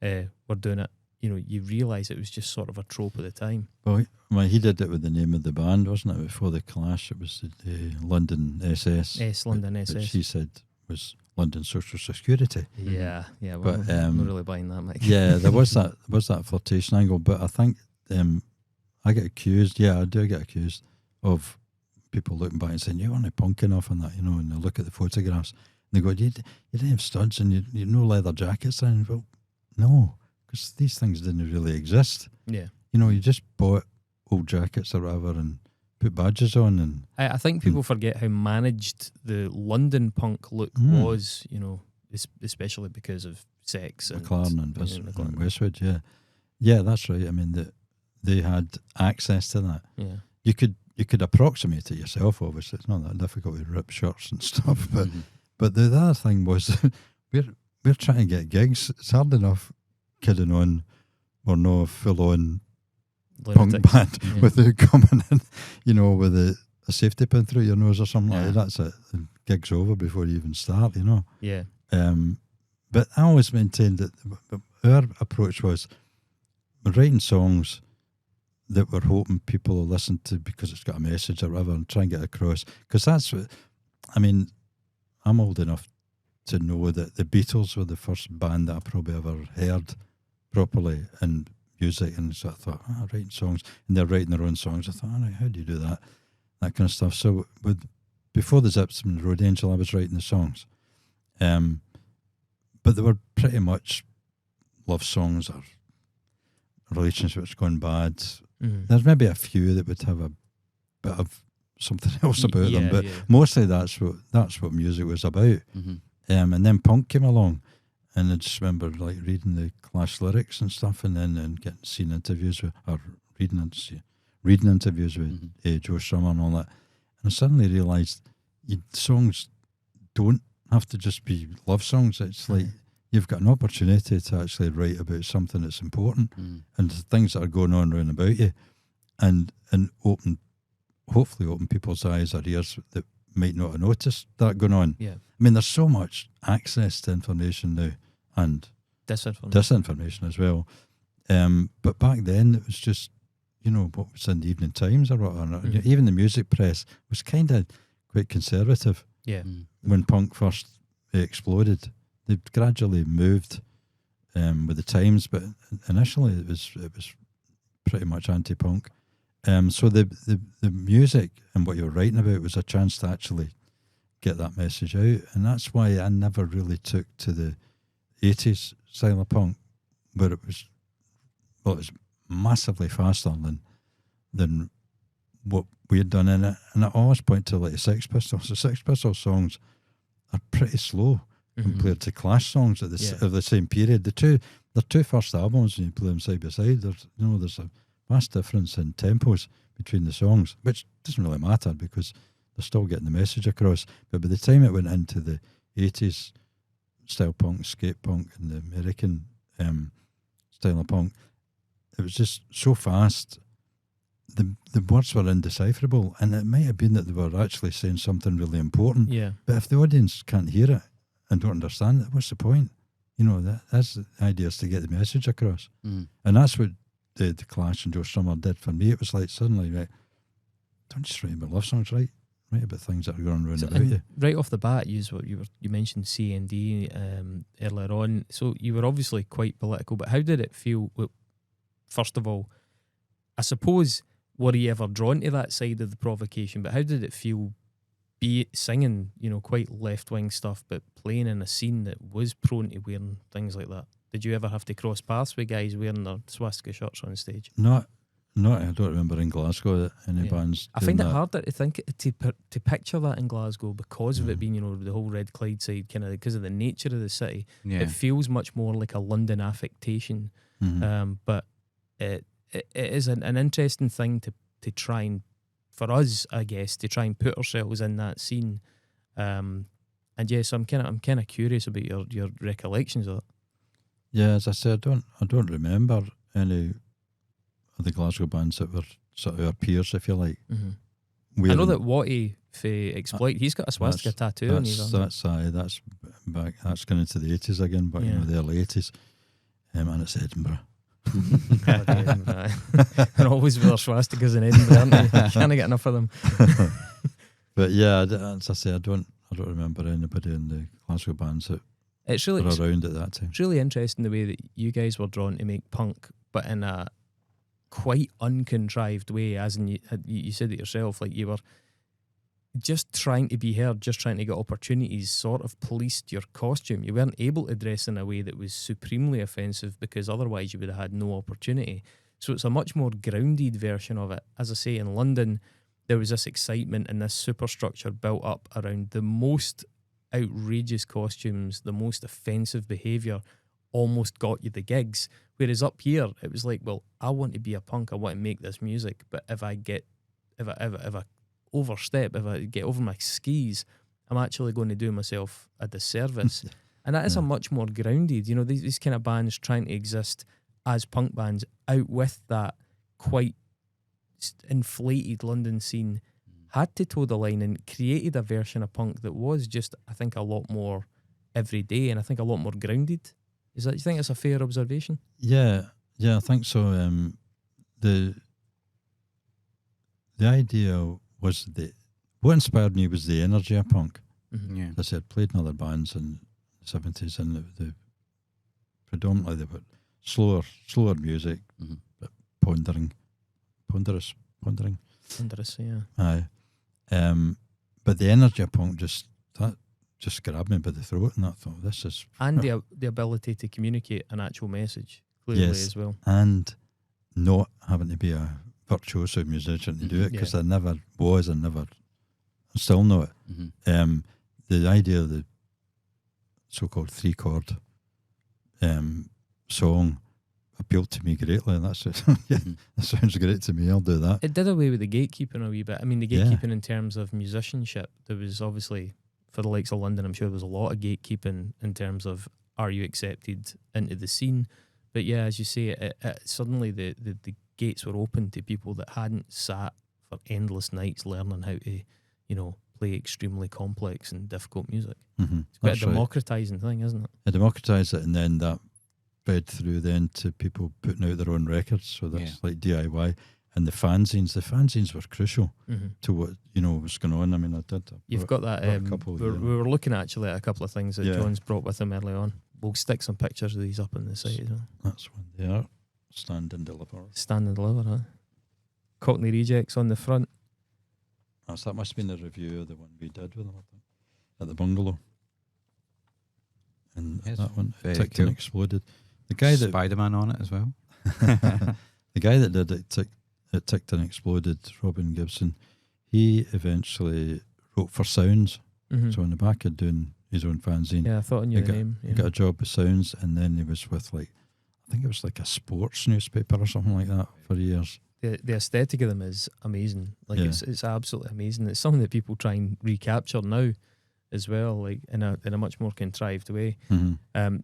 were doing it, you know, you realise it was just sort of a trope at the time. Well, he did it with the name of the band, wasn't it? Before the Clash, it was the London SS. London SS. Which he said was London Social Security. Yeah. Well, but I'm not really buying that, Mick. Yeah, there was that flirtation angle, but I think I get accused. Yeah, I do get accused of people looking back and saying, "You weren't punk enough on that," you know. And they look at the photographs and they go, "You didn't have studs and you no leather jackets." And well, no, because these things didn't really exist. Yeah, you know, you just bought old jackets or whatever and put badges on. And I think people forget how managed the London punk look was. You know, especially because of sex and McLaren and Westwood. Yeah, that's right. I mean they had access to that. Yeah, you could approximate it yourself. Obviously, it's not that difficult to rip shirts and stuff. But the other thing was we're trying to get gigs. It's hard enough kidding on or no full on punk band without coming in, you know, with a safety pin through your nose or something like that. That's it. The gig's over before you even start. You know. Yeah. But I always maintained that our approach was writing songs that we're hoping people will listen to because it's got a message or whatever and try and get across. Because that's what, I mean, I'm old enough to know that the Beatles were the first band that I probably ever heard properly in music. And so I thought, writing songs. And they're writing their own songs. I thought, all right, how do you do that? That kind of stuff. So before the Zipps and Road Angel, I was writing the songs. But they were pretty much love songs or relationships gone bad. There's maybe a few that would have a bit of something else about them, but mostly that's what music was about. And then punk came along, and I just remember like reading the Clash lyrics and stuff, and then seeing interviews with, or reading interviews with Joe Strummer and all that, and I suddenly realised songs don't have to just be love songs. It's like you've got an opportunity to actually write about something that's important and things that are going on around about you, and hopefully open people's eyes or ears that might not have noticed that going on. Yeah. I mean, there's so much access to information now and disinformation as well. But back then it was just, you know, what was in the Evening Times or whatever. Even the music press was kind of quite conservative. Yeah. When punk first exploded. They've gradually moved with the times, but initially it was pretty much anti-punk. So the music and what you were writing about was a chance to actually get that message out, and that's why I never really took to the 80s style of punk, where it was massively faster than what we had done in it. And I always point to like the Sex Pistols. The Sex Pistols songs are pretty slow compared to Clash songs of the same period. Their two first albums, when you play them side by side, there's a vast difference in tempos between the songs, which doesn't really matter because they're still getting the message across. But by the time it went into the 80s style punk, skate punk, and the American style of punk, it was just so fast. The words were indecipherable, and it might have been that they were actually saying something really important. Yeah. But if the audience can't hear it and don't understand it, what's the point? You know, that's the idea, is to get the message across. And that's what the Clash and Joe Strummer did for me. It was like suddenly, right, don't just write about love songs, right write about things that are going around So, about you. right off the bat, you mentioned CND earlier on. So you were obviously quite political, but how did it feel? Well, first of all, I suppose, were you ever drawn to that side of the provocation? But how did it feel, be it singing, quite left-wing stuff, but playing in a scene that was prone to wearing things like that? Did you ever have to cross paths with guys wearing their swastika shirts on stage? Not. I don't remember in Glasgow that any bands. I find it that. harder to picture that in Glasgow because of it being, the whole Red Clydeside kind of, because of the nature of the city. Yeah. It feels much more like a London affectation. But it is an interesting thing to try and, for us, I guess, to try and put ourselves in that scene. And yes, I'm kind of curious about your recollections of it. Yeah, as I said, I don't remember any of the Glasgow bands that were sort of our peers, if you like. I know that Watty for Exploit, he's got a swastika tattoo on his arm. That's back. That's going into the 80s again, but the early 80s, and it's Edinburgh. And always with their swastikas in Edinburgh, aren't they? Can't get enough of them. But yeah, as I say, I don't remember anybody in the Glasgow bands that were around at that time. It's really interesting the way that you guys were drawn to make punk, but in a quite uncontrived way, as in you said it yourself, like you were just trying to be heard, just trying to get opportunities, sort of policed your costume. You weren't able to dress in a way that was supremely offensive because otherwise you would have had no opportunity. So it's a much more grounded version of it. As I say, in London, there was this excitement and this superstructure built up around the most outrageous costumes, the most offensive behaviour almost got you the gigs. Whereas up here, it was like, well, I want to be a punk, I want to make this music, but if I overstep, if I get over my skis, I'm actually going to do myself a disservice. And that is a much more grounded, these kind of bands trying to exist as punk bands out with that quite inflated London scene had to toe the line and created a version of punk that was just, I think, a lot more everyday and I think a lot more grounded. Do you think it's a fair observation? Yeah, I think so. The idea was what inspired me was the energy of punk. Yeah. As I said, played in other bands in the 70s and the predominantly they were slower music, but ponderous, yeah. Aye. But the energy of punk just grabbed me by the throat, and I thought, this is... And the ability to communicate an actual message, clearly, as well. And not having to be a virtuoso musician to do it, because I never was and never... I still know it. The idea of the so-called 3-chord song appealed to me greatly, and that's it. That sounds great to me. I'll do that. It did away with the gatekeeping a wee bit. I mean, the gatekeeping in terms of musicianship, there was obviously, for the likes of London, I'm sure there was a lot of gatekeeping in terms of, are you accepted into the scene? But yeah, as you say, it suddenly the gates were open to people that hadn't sat for endless nights learning how to, play extremely complex and difficult music. It's quite a democratising thing, isn't it? It democratised it, and then that fed through then to people putting out their own records. So that's like DIY. And the fanzines were crucial to what was going on. I mean, I did. You've got that. We were looking actually at a couple of things that John's brought with him early on. We'll stick some pictures of these up on the site as well. That's one there. Stand and deliver. Stand and deliver, huh? Cockney Rejects on the front. That must have been the review of the one we did with them, I think, at the bungalow. And that one ticked and exploded. The guy that Spider-Man on it as well. The guy that did it ticked and exploded, Robin Gibson. He eventually wrote for Sounds. So on the back of doing his own fanzine. Yeah, I thought I knew the name. He got a job with Sounds, and then he was with I think it was like a sports newspaper or something like that for years. The aesthetic of them is amazing. It's absolutely amazing. It's something that people try and recapture now as well, like in a much more contrived way.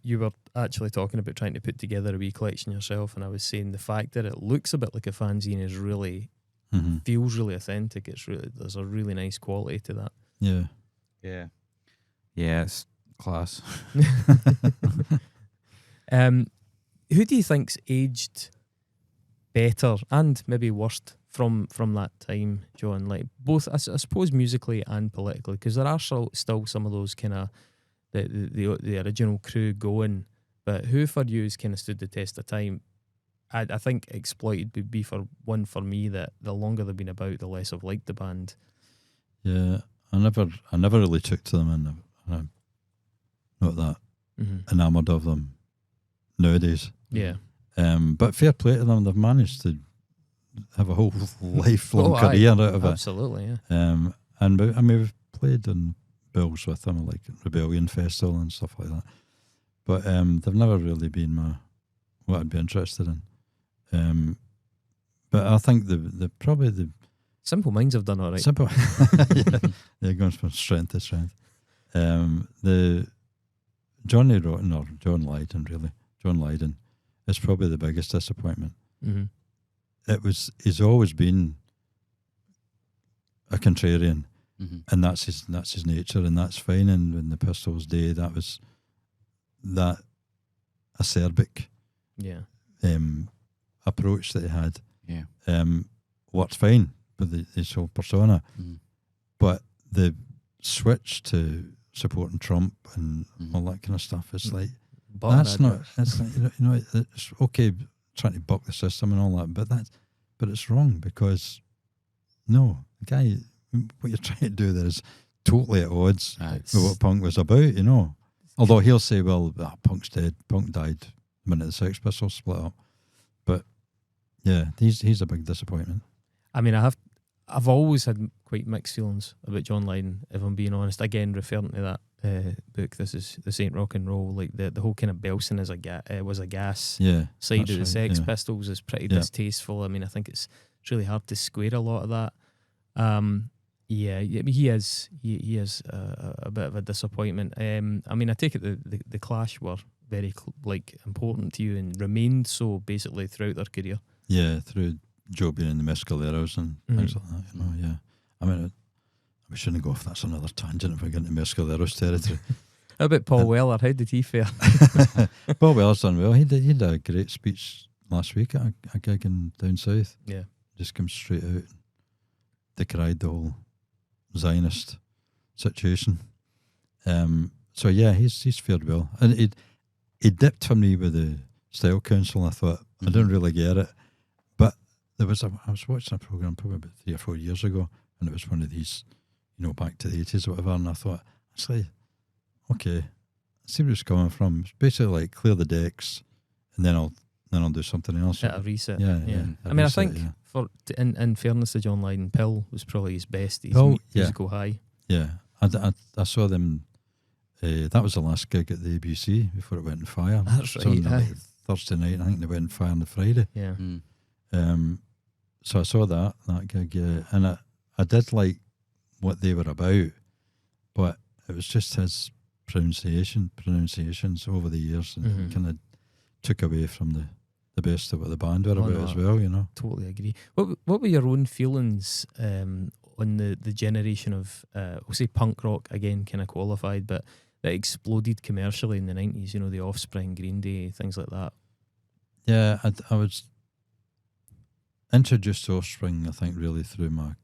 You were actually talking about trying to put together a wee collection yourself, and I was saying the fact that it looks a bit like a fanzine is really feels really authentic. There's a really nice quality to that. Yeah, it's class. Who do you think's aged better and maybe worst from that time, John, like both I suppose musically and politically, because there are still some of those kind of the original crew going, but who for you has kind of stood the test of time? I think Exploited would be for me that the longer they've been about, the less I've liked the band. Yeah, I never really took to them, and I'm not that enamoured of them nowadays. Yeah. But fair play to them, they've managed to have a whole lifelong career out of it. Absolutely, yeah. And I mean, we've played on bills with them, like Rebellion Festival and stuff like that. But they've never really been what I'd be interested in. But I think the probably the Simple Minds have done all right. Simple, yeah, going from strength to strength. The John Lydon is probably the biggest disappointment. He's always been a contrarian, and that's his nature, and that's fine. And in the Pistols' day, that was that acerbic approach that he had. Yeah, worked fine with his whole persona, but the switch to supporting Trump and all that kind of stuff is like that's not. It's like, you know, it's okay trying to buck the system and all that, but it's wrong, because no, the guy, what you're trying to do there is totally at odds with what punk was about, you know. Although he'll say, well, punk's dead, punk died the minute the Sex Pistols split up. But yeah, he's a big disappointment. I mean, I've always had quite mixed feelings about John Lydon, if I'm being honest. Again, referring to that book, This Ain't Rock and Roll, like the whole kind of Belson was a gas side of the Sex Pistols is pretty distasteful. I mean, I think it's really hard to square a lot of that. He is a bit of a disappointment. I mean, I take it the Clash were very important to you and remained so basically throughout their career. Yeah, through Joe being in the Mescaleros and things like that, you know. Yeah, I mean, we shouldn't go off. That's another tangent if we get into Mescaleros territory. How about Paul Weller? How did he fare? Paul Weller's done well. He did a great speech last week at a gig in down south. Yeah, just come straight out, decried the whole Zionist situation. So yeah, he's fared well, and he dipped for me with the Style Council. I thought I didn't really get it, but I was watching a program probably about 3 or 4 years ago, and it was one of these, you know, back to the 80s or whatever, and I thought, actually, okay, I see where it's coming from. It's basically like clear the decks, and then I'll do something else. A reset. Yeah. I mean, I think in fairness to John Lydon, Pill was probably his best. His musical high. Yeah, I saw them. That was the last gig at the ABC before it went on fire. That's right. Like Thursday night, I think they went on fire on the Friday. Yeah. So I saw that gig, and I did like what they were about, but it was just his pronunciations over the years, and kind of took away from the best of what the band were about as well, you know. Totally agree. What were your own feelings on the generation of we'll say punk rock, again, kind of qualified, but that exploded commercially in the 90s, you know, the Offspring, Green Day, things like that? Yeah, I was introduced to Offspring, I think, really through my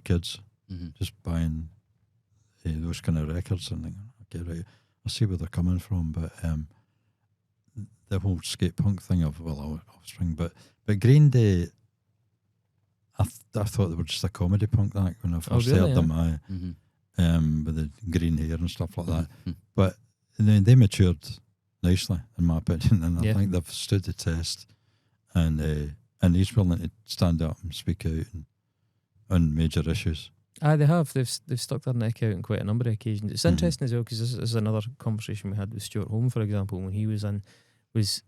kids, just buying those kind of records and thinking, okay, right, I see where they're coming from, but the whole skate punk thing of, Offspring, but Green Day, I thought they were just a comedy punk act when I first heard them, with the green hair and stuff like that. But they matured nicely, in my opinion, and I think they've stood the test, and he's willing to stand up and speak out on major issues. They have. They've stuck their neck out on quite a number of occasions. It's interesting as well, because this is another conversation we had with Stuart Home, for example, when he was in. Was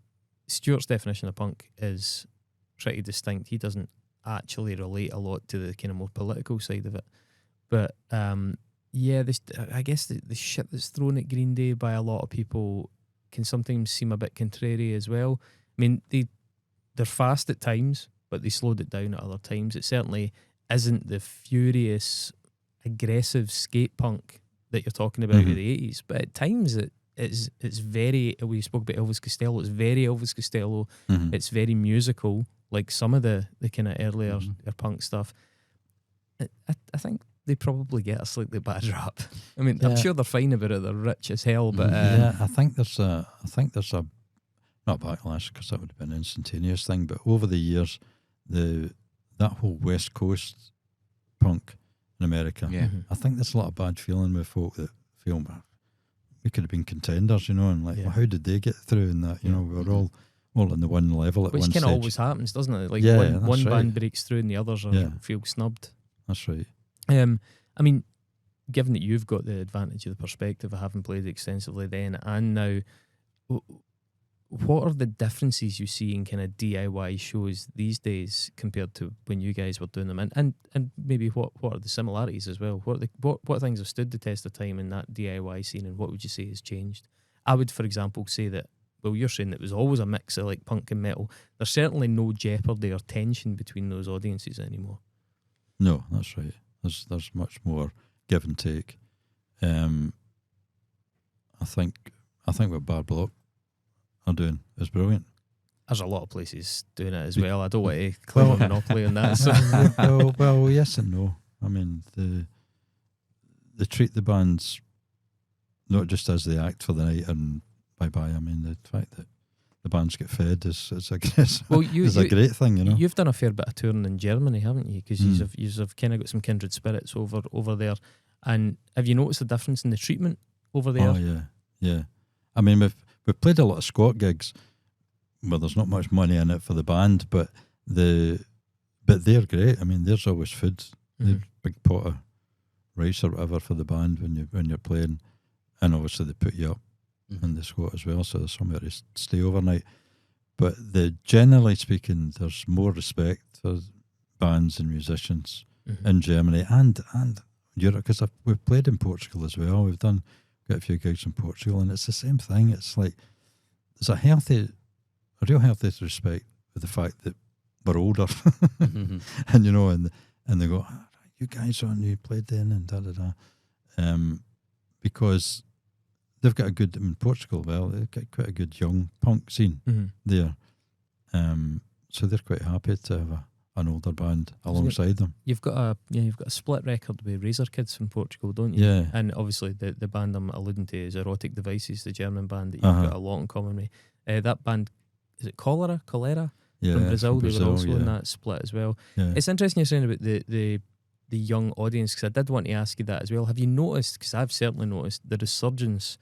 Stuart's definition of punk is pretty distinct. He doesn't actually relate a lot to the kind of more political side of it, but I guess the shit that's thrown at Green Day by a lot of people can sometimes seem a bit contrary as well. I mean, they're fast at times, but they slowed it down at other times. It certainly isn't the furious, aggressive skate punk that you're talking about in the 80s, but at times it's very, we spoke about Elvis Costello, it's very Elvis Costello, it's very musical, like some of the kind of earlier punk stuff, I think they probably get a slightly bad rap. I mean, I'm sure they're fine about it. They're rich as hell, but I think there's a not backlash, because that would have been an instantaneous thing. But over the years, that whole West Coast punk in America, I think there's a lot of bad feeling with folk that feel we could have been contenders, and like, well, how did they get through in that? We were all on the one level at one stage. Which kind of always happens, doesn't it? Like one band breaks through and the others feel snubbed. That's right. I mean, given that you've got the advantage of the perspective of having played extensively then and now, what are the differences you see in kind of DIY shows these days compared to when you guys were doing them, and maybe what are the similarities as well? What things have stood the test of time in that DIY scene, and what would you say has changed? I would, for example, say that, well, you're saying that it was always a mix of like punk and metal. There's certainly no jeopardy or tension between those audiences anymore. No, that's right. There's much more give and take. I think what Bar Block are doing is brilliant. There's a lot of places doing it as well. I don't want to claim a monopoly on that. So. well, yes and no. I mean, they treat the bands not just as they act for the night and bye-bye. I mean, the fact that the bands get fed is a great thing, You've done a fair bit of touring in Germany, haven't you? Because you've kind of got some kindred spirits over there. And have you noticed the difference in the treatment over there? Oh, yeah. I mean, we've played a lot of squat gigs where there's not much money in it for the band, but they're great. I mean, there's always food, the big pot of rice or whatever for the band when you're playing, and obviously they put you up in the squat as well, so there's somewhere to stay overnight. But generally speaking, there's more respect for bands and musicians in Germany and Europe, because we've played in Portugal as well. We've got a few gigs in Portugal, and it's the same thing. It's like there's a real healthy respect for the fact that we're older, and and they go, you guys you played then and because they've got in Portugal. Well, they've got quite a good young punk scene there, so they're quite happy to have an older band alongside them. You've got a split record with Razor Kids from Portugal, don't you? Yeah. And obviously the band I'm alluding to is Erotic Devices, the German band that you've got a lot in common with. That band, is it Cholera? Yeah, from Brazil. They were also yeah. in that split as well. Yeah. It's interesting you're saying about the young audience, because I did want to ask you that as well. Have you noticed, because I've certainly noticed, the resurgence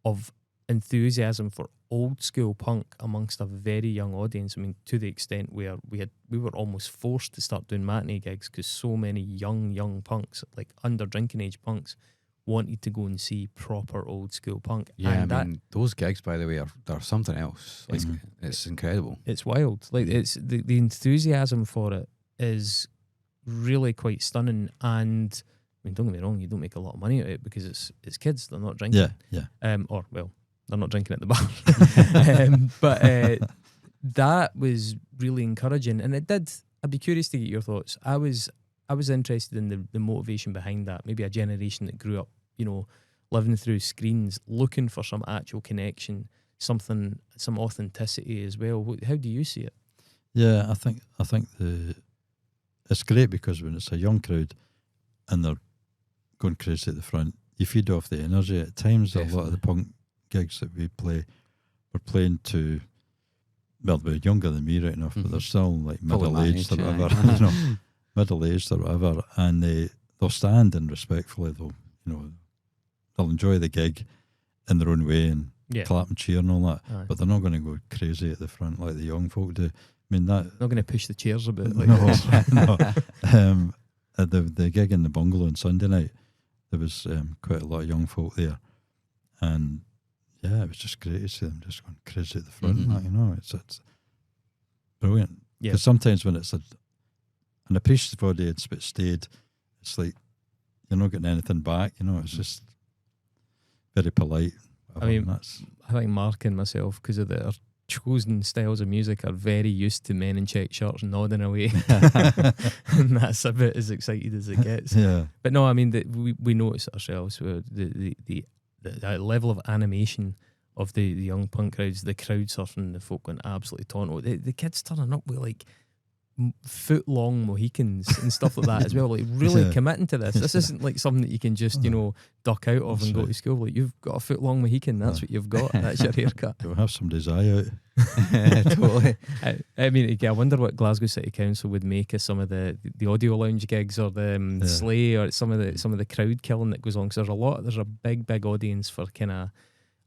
of enthusiasm for old school punk amongst a very young audience? I mean, to the extent where we were almost forced to start doing matinee gigs because so many young punks, like under drinking age punks, wanted to go and see proper old school punk. Yeah, and I mean, those gigs, by the way, are something else. Like, it's incredible. It's wild. Like, it's the enthusiasm for it is really quite stunning. And I mean, don't get me wrong, you don't make a lot of money out of it because it's kids, they're not drinking. Yeah. Or well, they're not drinking at the bar. But that was really encouraging, and I'd be curious to get your thoughts. I was interested in the motivation behind that. Maybe a generation that grew up, living through screens, looking for some actual connection, some authenticity as well. How do you see it? Yeah, I think it's great because when it's a young crowd and they're going crazy at the front, you feed off the energy. At times, a lot of the punk gigs that we play, we're playing to, well, they're younger than me right enough, but they're still like middle-aged or whatever, middle-aged or whatever, and they'll stand and respectfully, they'll enjoy the gig in their own way and clap and cheer and all that, but they're not going to go crazy at the front like the young folk do. I mean, that not going to push the chairs a bit. Like no. At the gig in the bungalow on Sunday night, there was quite a lot of young folk there, and yeah, it was just great to see them just going crazy at the front. It's brilliant. Yeah. Because sometimes when it's an appreciative audience but stayed, it's like you're not getting anything back. It's just very polite. I think Mark and myself, because of their chosen styles of music, are very used to men in check shirts nodding away, and that's a bit as excited as it gets. Yeah. But no, I mean, we notice ourselves where the level of animation of the young punk crowds, the crowd surfing, the folk going absolutely tonto. The kids turning up with like foot long Mohicans and stuff like that as well, like really committing to this. This isn't like something that you can just, duck out of and go to school. Like, you've got a foot long Mohican, that's what you've got. That's your haircut. You'll have somebody's eye out. Totally. I mean, I wonder what Glasgow City Council would make of some of the audio lounge gigs, or the sleigh, or some of the crowd killing that goes on, because there's a big audience for kind of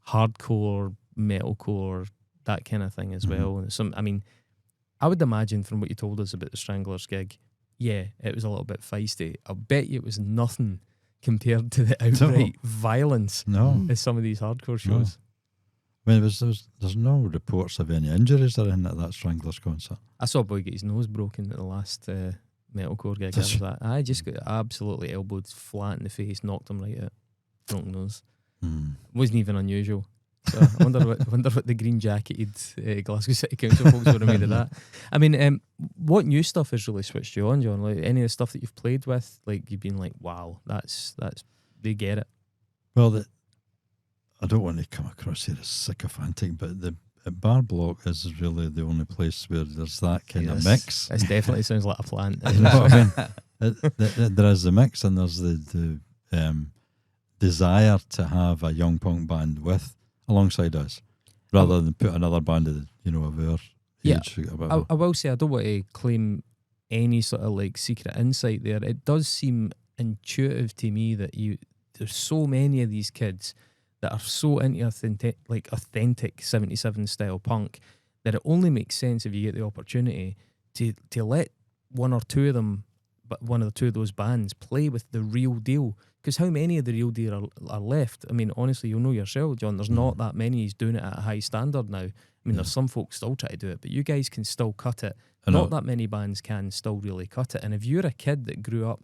hardcore, metalcore, that kind of thing as well. And I would imagine from what you told us about the Stranglers gig, it was a little bit feisty. I bet you it was nothing compared to the outright violence of some of these hardcore shows. I mean, there's no reports of any injuries or anything at that Stranglers concert. I saw a boy get his nose broken at the last metalcore gig. I just got absolutely elbowed flat in the face, knocked him right out. Broken nose. Wasn't even unusual. So I wonder what the green jacketed Glasgow City Council folks would have made of that. I mean, what new stuff has really switched you on, John? Like, any of the stuff that you've played with, like, you've been like, wow, that's they get it. Well, I don't want to come across here as sycophantic, but the Bar Block is really the only place where there's that kind of mix. It definitely sounds like a plant. You know what I mean? There is the mix, and there's the desire to have a young punk band alongside us, rather than put another band of our age. I will say, I don't want to claim any sort of like secret insight there. It does seem intuitive to me that there's so many of these kids that are so into authentic 77 style punk that it only makes sense if you get the opportunity to let one or two of them, but one or two of those bands play with the real deal. Because how many of the real deal are left? I mean, honestly, you'll know yourself, John, there's not that many who's doing it at a high standard now. I mean, there's some folks still try to do it, but you guys can still cut it. Not that many bands can still really cut it. And if you're a kid that grew up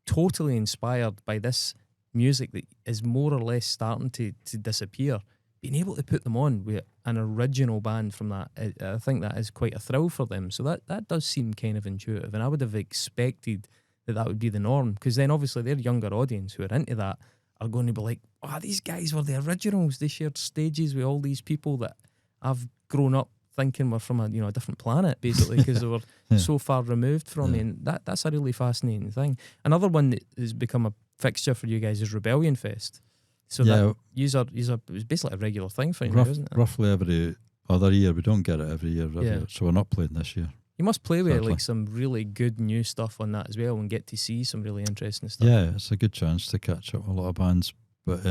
totally inspired by this music that is more or less starting to disappear, being able to put them on with an original band from that, I think that is quite a thrill for them. So that does seem kind of intuitive, and I would have expected that would be the norm, because then obviously their younger audience who are into that are going to be like, these guys were the originals, they shared stages with all these people that I've grown up thinking were from a different planet, basically, because they were so far removed from me. And that's a really fascinating thing. Another one that has become a fixture for you guys is Rebellion Fest. So that it was basically a regular thing for you now, isn't it? Roughly every other year. We don't get it every year, so we're not playing this year. You must play with like some really good new stuff on that as well, and get to see some really interesting stuff. Yeah, it's a good chance to catch up with a lot of bands. But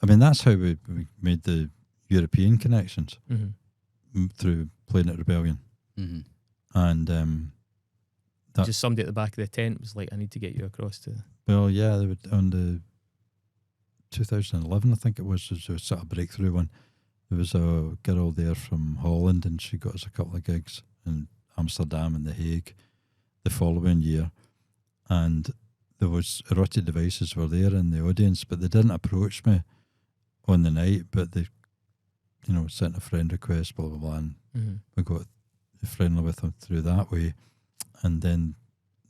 that's how we made the European connections through playing at Rebellion. And just somebody at the back of the tent was like, I need to get you across to. Well, yeah, they would, on the 2011, I think it was a sort of breakthrough one. There was a girl there from Holland, and she got us a couple of gigs in Amsterdam and The Hague the following year. And there was Erotic Devices were there in the audience, but they didn't approach me on the night, but they, sent a friend request, blah, blah, blah, and we got friendly with them through that way. And then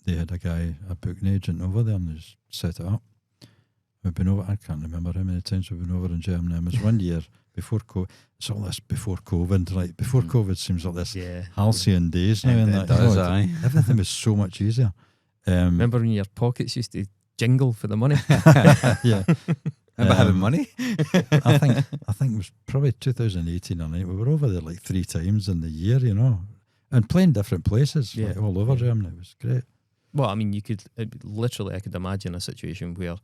they had a booking agent over there, and they just set it up. We've been over, I can't remember how many times we've been over in Germany. It was one year before COVID. It's all this before COVID. Like, before COVID seems like this halcyon days now. And it does, everything was so much easier. Remember when your pockets used to jingle for the money? Yeah. Remember having money? I think it was probably 2018 or 19. We were over there like 3 times in the year, and playing different places, like all over Germany. It was great. Well, I mean, I could imagine a situation where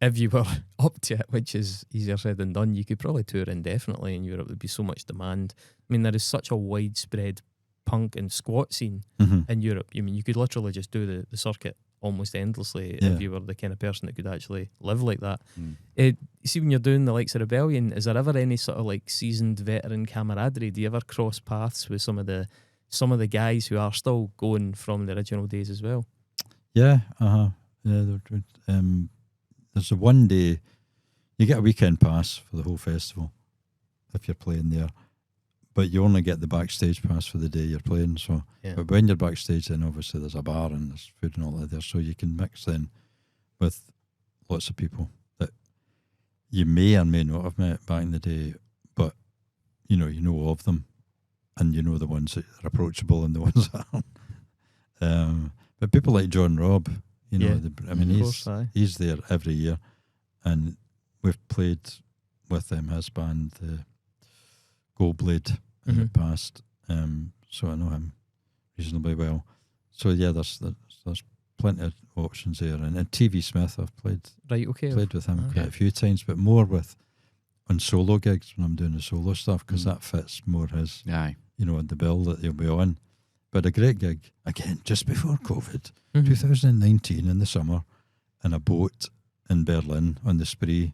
if you were up to it, which is easier said than done, you could probably tour indefinitely in Europe. There'd be so much demand. I mean, there is such a widespread punk and squat scene in Europe. I mean, you could literally just do the circuit almost endlessly if you were the kind of person that could actually live like that. You see, when you're doing the likes of Rebellion, is there ever any sort of like seasoned veteran camaraderie? Do you ever cross paths with some of the guys who are still going from the original days as well? Yeah, there's a one day, you get a weekend pass for the whole festival if you're playing there, but you only get the backstage pass for the day you're playing. So, but when you're backstage, then obviously there's a bar and there's food and all that there, so you can mix then with lots of people that you may or may not have met back in the day, but you know of them, and you know the ones that are approachable and the ones that aren't. But people like John Robb, he's there every year, and we've played with his band, the Goldblade, in the past. So I know him reasonably well. So yeah, there's plenty of options there. And TV Smith, I've played with him quite a few times, but more on solo gigs when I'm doing the solo stuff, because that fits more his, the bill that he'll be on. But a great gig, again, just before COVID, 2019 in the summer, in a boat in Berlin on the Spree,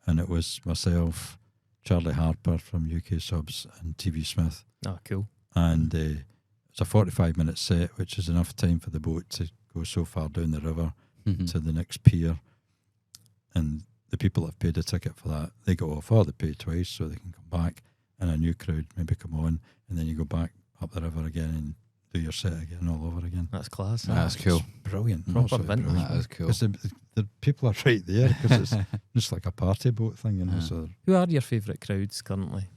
and it was myself, Charlie Harper from UK Subs, and TV Smith. Oh, cool. And it's a 45-minute set, which is enough time for the boat to go so far down the river to the next pier. And the people that have paid a ticket for that, they go off, they pay twice so they can come back, and a new crowd maybe come on, and then you go back up the river again and do your set again all over again. That's class. That's cool. Brilliant. Brilliant. That is cool. Because the people are right there, because it's just like a party boat thing, So who are your favourite crowds currently?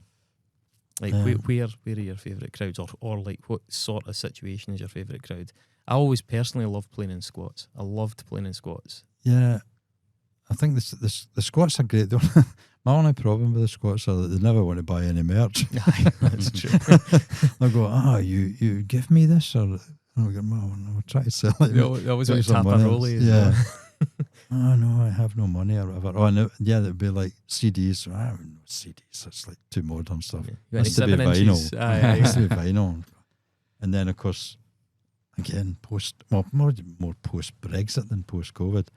Like where are your favourite crowds, or like what sort of situation is your favourite crowd? I always personally love playing in squats. I loved playing in squats. Yeah, I think the squats are great. My only problem with the squats are that they never want to buy any merch. That's true. They'll go, you give me this, or I'll try to sell it. They always want to tap a rollie as well. Oh no, I have no money or whatever. Oh no, yeah, it'd be like CDs. I have no CDs. It's like too modern stuff. Yeah. It has to be vinyl. It has to be vinyl. And then of course, again, more post Brexit than post COVID.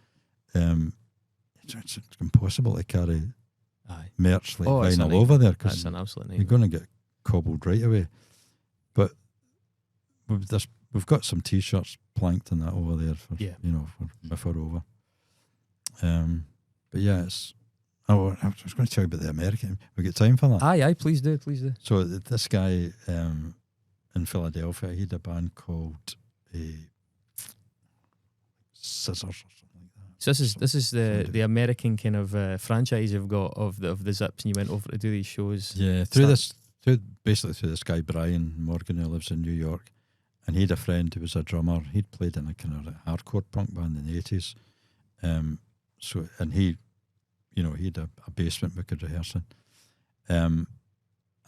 It's impossible to carry merch like vinyl over there, because an absolute nightmare. You're going to get cobbled right away. But we've got some T-shirts planked and that over there for before over. But yeah, I was going to tell you about the American. We got time for that? Aye, please do. So this guy in Philadelphia, he had a band called Scissors or something like that. So this is the American kind of franchise you've got of the Zips, and you went over to do these shows. Yeah, through this guy Brian Morgan, who lives in New York, and he had a friend who was a drummer. He'd played in a kind of hardcore punk band in the 80s. So he had a basement we could rehearse in.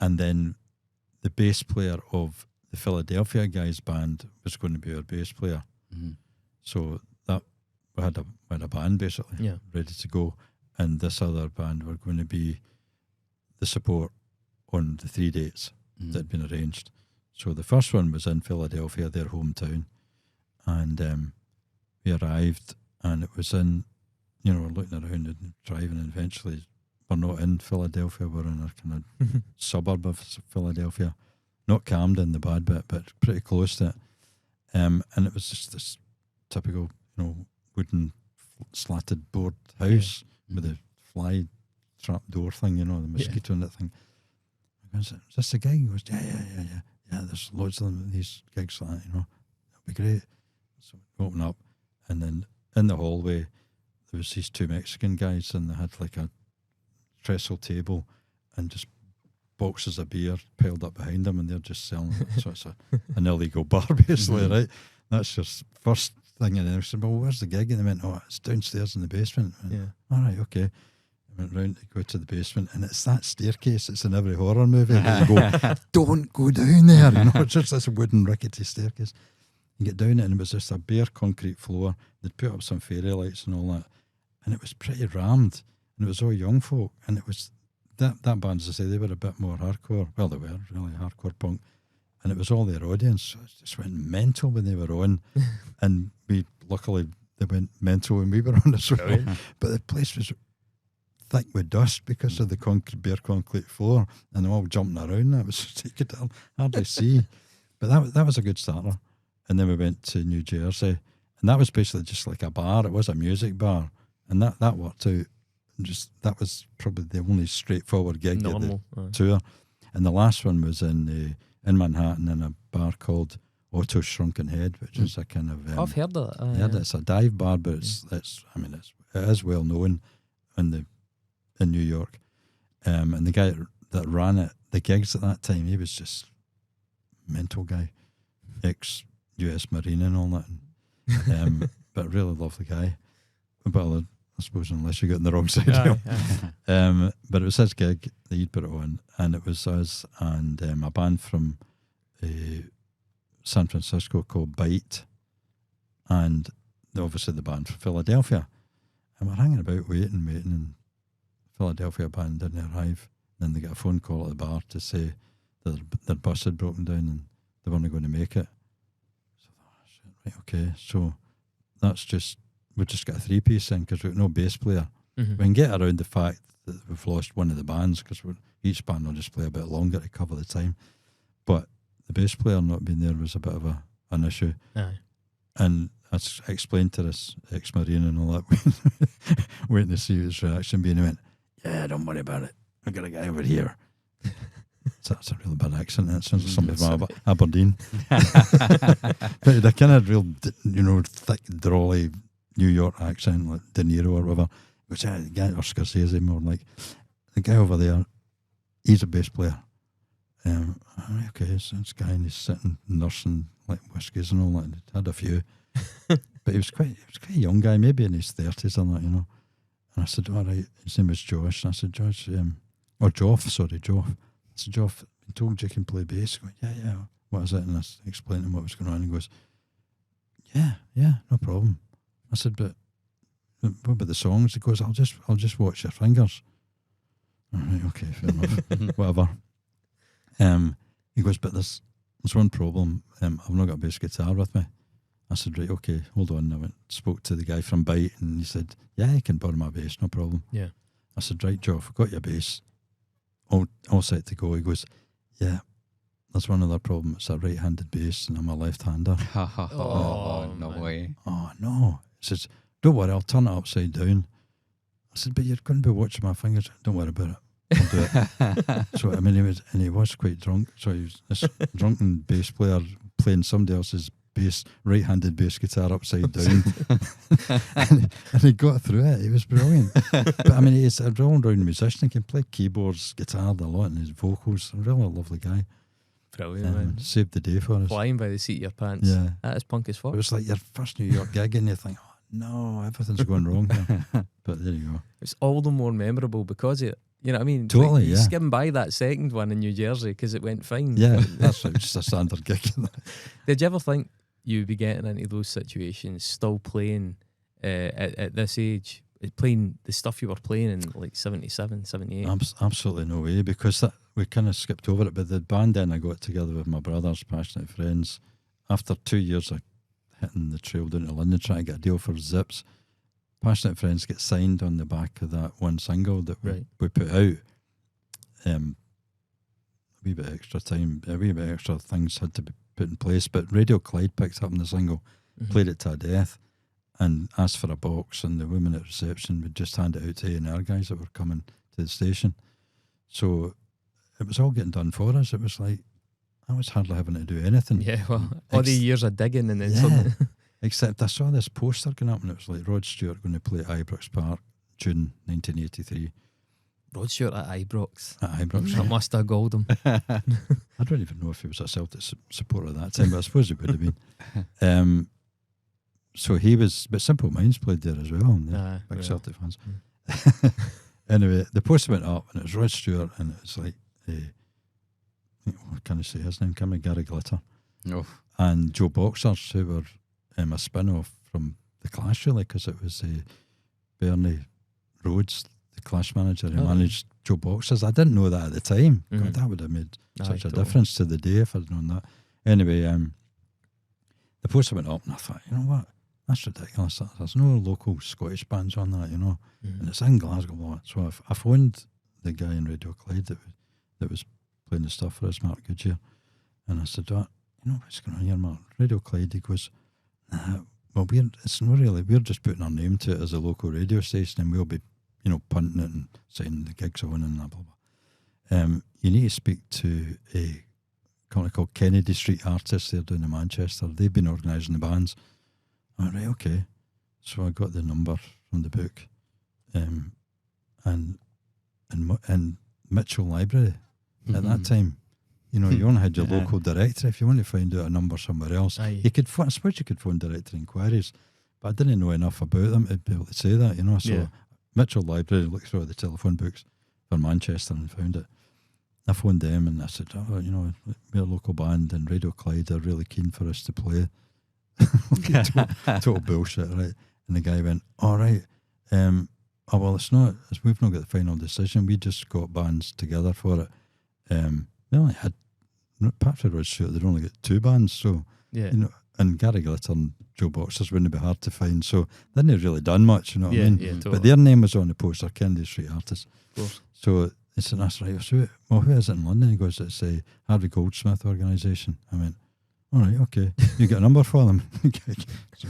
And then the bass player of the Philadelphia guys band was going to be our bass player. Mm-hmm. So that we had a band basically ready to go, and this other band were going to be the support on the 3 dates that had been arranged. So the first one was in Philadelphia, their hometown, and we arrived, and it was in, we're looking around and driving, and eventually we're not in Philadelphia, we're in a kind of suburb of Philadelphia, not Camden, the bad bit, but pretty close to it. And it was just this typical, wooden slatted board house with a fly trap door thing, the mosquito and that thing. I goes, is this a gig? He goes, yeah, there's loads of them, these gigs like that, it'll be great. So we open up, and then in the hallway there was these two Mexican guys, and they had like a trestle table and just boxes of beer piled up behind them, and they're just selling it. So it's an illegal bar basically, right? That's just first thing. And I said, well, where's the gig? And they went, it's downstairs in the basement. Went, all right, okay. I went round to go to the basement, and it's that staircase. It's in every horror movie. You go, don't go down there. It's just this wooden rickety staircase. You get down it, and it was just a bare concrete floor. They'd put up some fairy lights and all that, and it was pretty rammed, and it was all young folk, and it was that band, as I say, they were a bit more hardcore. Well, they were really hardcore punk, and it was all their audience. So it just went mental when they were on, and luckily they went mental when we were on as well. But the place was thick with dust because of the bare concrete floor, and they were all jumping around. That was just, you could hardly see. But that was a good starter. And then we went to New Jersey, and that was basically just like a bar. It was a music bar, and that worked out. That was probably the only straightforward gig at the tour. And the last one was in Manhattan, in a bar called Otto's Shrunken Head, which is a kind of I've heard that. It's a dive bar, but it is well known in the in New York. And the guy that ran it, the gigs at that time, he was just mental guy, ex-US Marine and all that. But a really lovely guy. Well, I suppose unless you got on the wrong side. But it was his gig that he'd put it on, and it was us and a band from San Francisco called Bite, and obviously the band from Philadelphia. And we're hanging about waiting, and Philadelphia band didn't arrive. Then they got a phone call at the bar to say that their bus had broken down and they weren't going to make it. So I thought, oh, shit, right, okay. So we just got a 3-piece in because we've got no bass player. Mm-hmm. We can get around the fact that we've lost one of the bands because each band will just play a bit longer to cover the time. But the bass player not being there was a bit of an issue. Aye. And I explained to this ex-Marine and all that, waiting to see his reaction being, he went, yeah, don't worry about it. I got a guy over here. So that's a really bad accent. It sounds like somebody from Aberdeen. But the kind of real, thick, drawly New York accent, like De Niro or whatever. Which the guy, or Scorsese more like, the guy over there, he's a bass player. Okay, so this guy, and he's sitting nursing like whiskies and all that. He'd had a few. But he was quite a young guy, maybe in his 30s or that, And I said, all right, his name was Josh. And I said, Josh, Joff. I said, Joff, I told you can play bass. He went, yeah, what is it? And I explained to him what was going on. He goes, yeah, no problem. I said, but what about the songs? He goes, I'll just watch your fingers. All right, okay, fair enough. Whatever. He goes, but there's one problem. I've not got a bass guitar with me. I said, right, okay, hold on. I spoke to the guy from Bite, and he said, yeah, you can borrow my bass, no problem. Yeah. I said, right, Joe, I've got your bass, all set to go. He goes, yeah, there's one other problem. It's a right-handed bass, and I'm a left-hander. Oh, no way. Oh, no. He says, don't worry, I'll turn it upside down. I said, but you're going to be watching my fingers. Don't worry about it. I'll do it. So, I mean, he was quite drunk. So he was this drunken bass player playing somebody else's right-handed bass guitar upside down. and he got through it. He was brilliant. But I mean, he's a all-round musician. He can play keyboards, guitar, a lot, and his vocals. A really lovely guy. Brilliant, man. Saved the day for us. Flying by the seat of your pants. Yeah. That is punk as fuck. It was like your first New York gig and you think, oh no, everything's going wrong here. But there you go. It's all the more memorable because of it. You know what I mean? Totally, you yeah. skim by that second one in New Jersey because it went fine. Yeah, that's right, just a standard gig. Did you ever think you'd be getting into those situations still playing at this age, playing the stuff you were playing in like 77, 78? Absolutely no way, because we kind of skipped over it. But the band then I got together with my brothers, Passionate Friends, after 2 years of hitting the trail down to London trying to get a deal for Zips. Passionate Friends get signed on the back of that one single that we put out. A wee bit extra time, a wee bit extra things had to be put in place, but Radio Clyde picked up on the single, played it to death, and asked for a box, and the women at reception would just hand it out to A&R guys that were coming to the station. So it was all getting done for us. It was like I was hardly having to do anything. Yeah, well, all the years of digging and then something. Except I saw this poster going up and it was like Rod Stewart going to play at Ibrox Park, June 1983. Rod Stewart at Ibrox. At Ibrox. That must have gold him. I don't even know if he was a Celtic supporter at that time, but I suppose he would have been. So he was, but Simple Minds played there as well, and big Celtic fans. Anyway, the poster went up and it was Rod Stewart and it was like, what can I say his name? Gary Glitter. Oh. And Joe Boxers, who were a spin-off from The Clash, really, because it was Bernie Rhodes, the Clash manager, who managed Joe Boxers. I didn't know that at the time. God, that would have made such a difference to the day if I'd known that. Anyway, the poster went up and I thought, you know what? That's ridiculous. There's no local Scottish bands on that, and it's in Glasgow. So I phoned the guy in Radio Clyde that was playing the stuff for us, Mark Goodyear, and I said, what's going on here, Mark? Radio Clyde. He goes, well, it's not really. We're just putting our name to it as a local radio station, and we'll be, punting it and saying the gigs on and blah blah blah. You need to speak to a company called Kennedy Street Artists. They're down in Manchester. They've been organising the bands. I went, right, okay. So I got the number from the book, and in Mitchell Library at that time. You know, you only had your local directory. If you want to find out a number somewhere else, you could. I suppose you could phone directory inquiries, but I didn't know enough about them to be able to say that. You know, so Mitchell Library looked through the telephone books for Manchester and found it. I phoned them and I said, "Oh, you know, we're a local band and Radio Clyde are really keen for us to play." Total bullshit, right? And the guy went, "All right, oh well, we've not got the final decision. We just got bands together for it. They only had, apart from Rod Stewart, they'd only got 2 bands, so you know, and Gary Glitter and Joe Boxers wouldn't be hard to find, so they hadn't really done much, you know what I mean? Yeah, totally. But their name was on the poster, Kennedy Street Artists. Of course. So he said, "That's right." So, well, who is it in London? He goes, "It's a Harvey Goldsmith organisation." I went, "All right, okay. You got a number for them?" So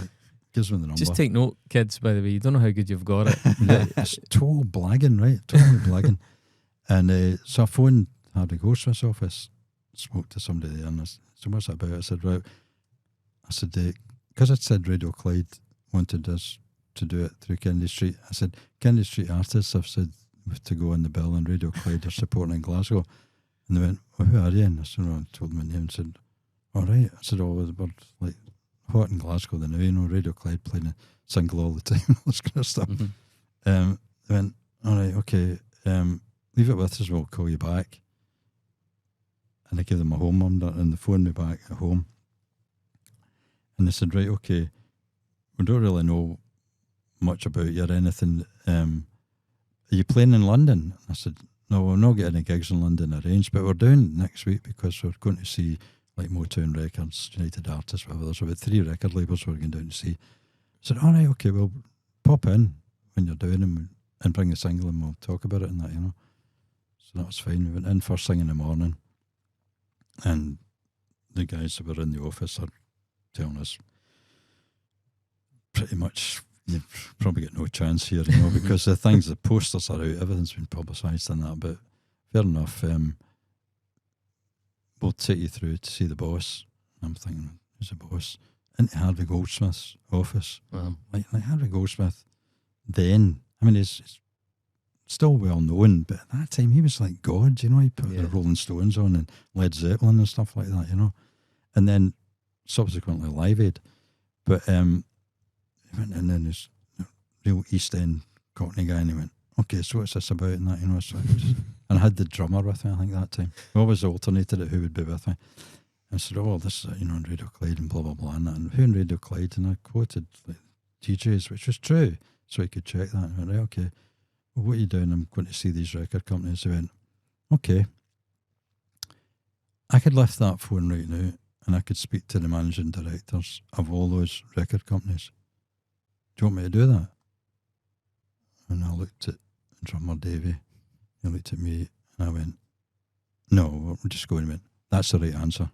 gives me the number. Just take note, kids, by the way. You don't know how good you've got it. It's total blagging, right? Totally blagging. And so I phoned Harvey Goldsmith's office, spoke to somebody there, and I said, "So what's that about?" I said, "Right." I said, because I'd said Radio Clyde wanted us to do it through Kennedy Street. I said, "Kennedy Street Artists have said to go on the bill, and Radio Clyde are supporting in Glasgow." And they went, "Well, who are you?" And I said, I told them my name and said, "All right." I said, "Oh, we're like hot in Glasgow the now, you know, Radio Clyde playing a single all the time," all this kind of stuff. They went, "All right, okay, leave it with us, we'll call you back." And I gave them my home number and they phoned me back at home. And they said, "Right, okay, we don't really know much about you or anything. Are you playing in London?" I said, "No, we're not getting any gigs in London arranged, but we're doing next week because we're going to see like Motown Records, United Artists, whatever. There's about 3 record labels we're going down to see." I said, "All right, okay, well, pop in when you're doing them and bring the single and we'll talk about it and that, you know." So that was fine. We went in first thing in the morning and the guys that were in the office are telling us pretty much you've probably got no chance here, you know, because the posters are out, everything's been publicised and that, but fair enough, we'll take you through to see the boss. And I'm thinking, who's the boss? Into Harvey Goldsmith's office. Wow. Like Harvey Goldsmith then, I mean, he's still well known, but at that time he was like God, you know, he put the Rolling Stones on and Led Zeppelin and stuff like that, you know. And then subsequently Live Aid. But he went in and this real East End Cockney guy and he went, "Okay, so what's this about?" And that, you know, so and I had the drummer with me, I think, that time. We always alternated it who would be with me. And I said, "Oh, well, this is, you know, on Radio Clyde and blah, blah, blah, and that. And who in Radio Clyde?" And I quoted like DJs, which was true, so he could check that. And I went, "Right, okay, well, what are you doing?" "I'm going to see these record companies." He went, "Okay, I could lift that phone right now and I could speak to the managing directors of all those record companies. Do you want me to do that?" And I looked at drummer Davey, he looked at me and I went, "No, we're just going to win. That's the right answer.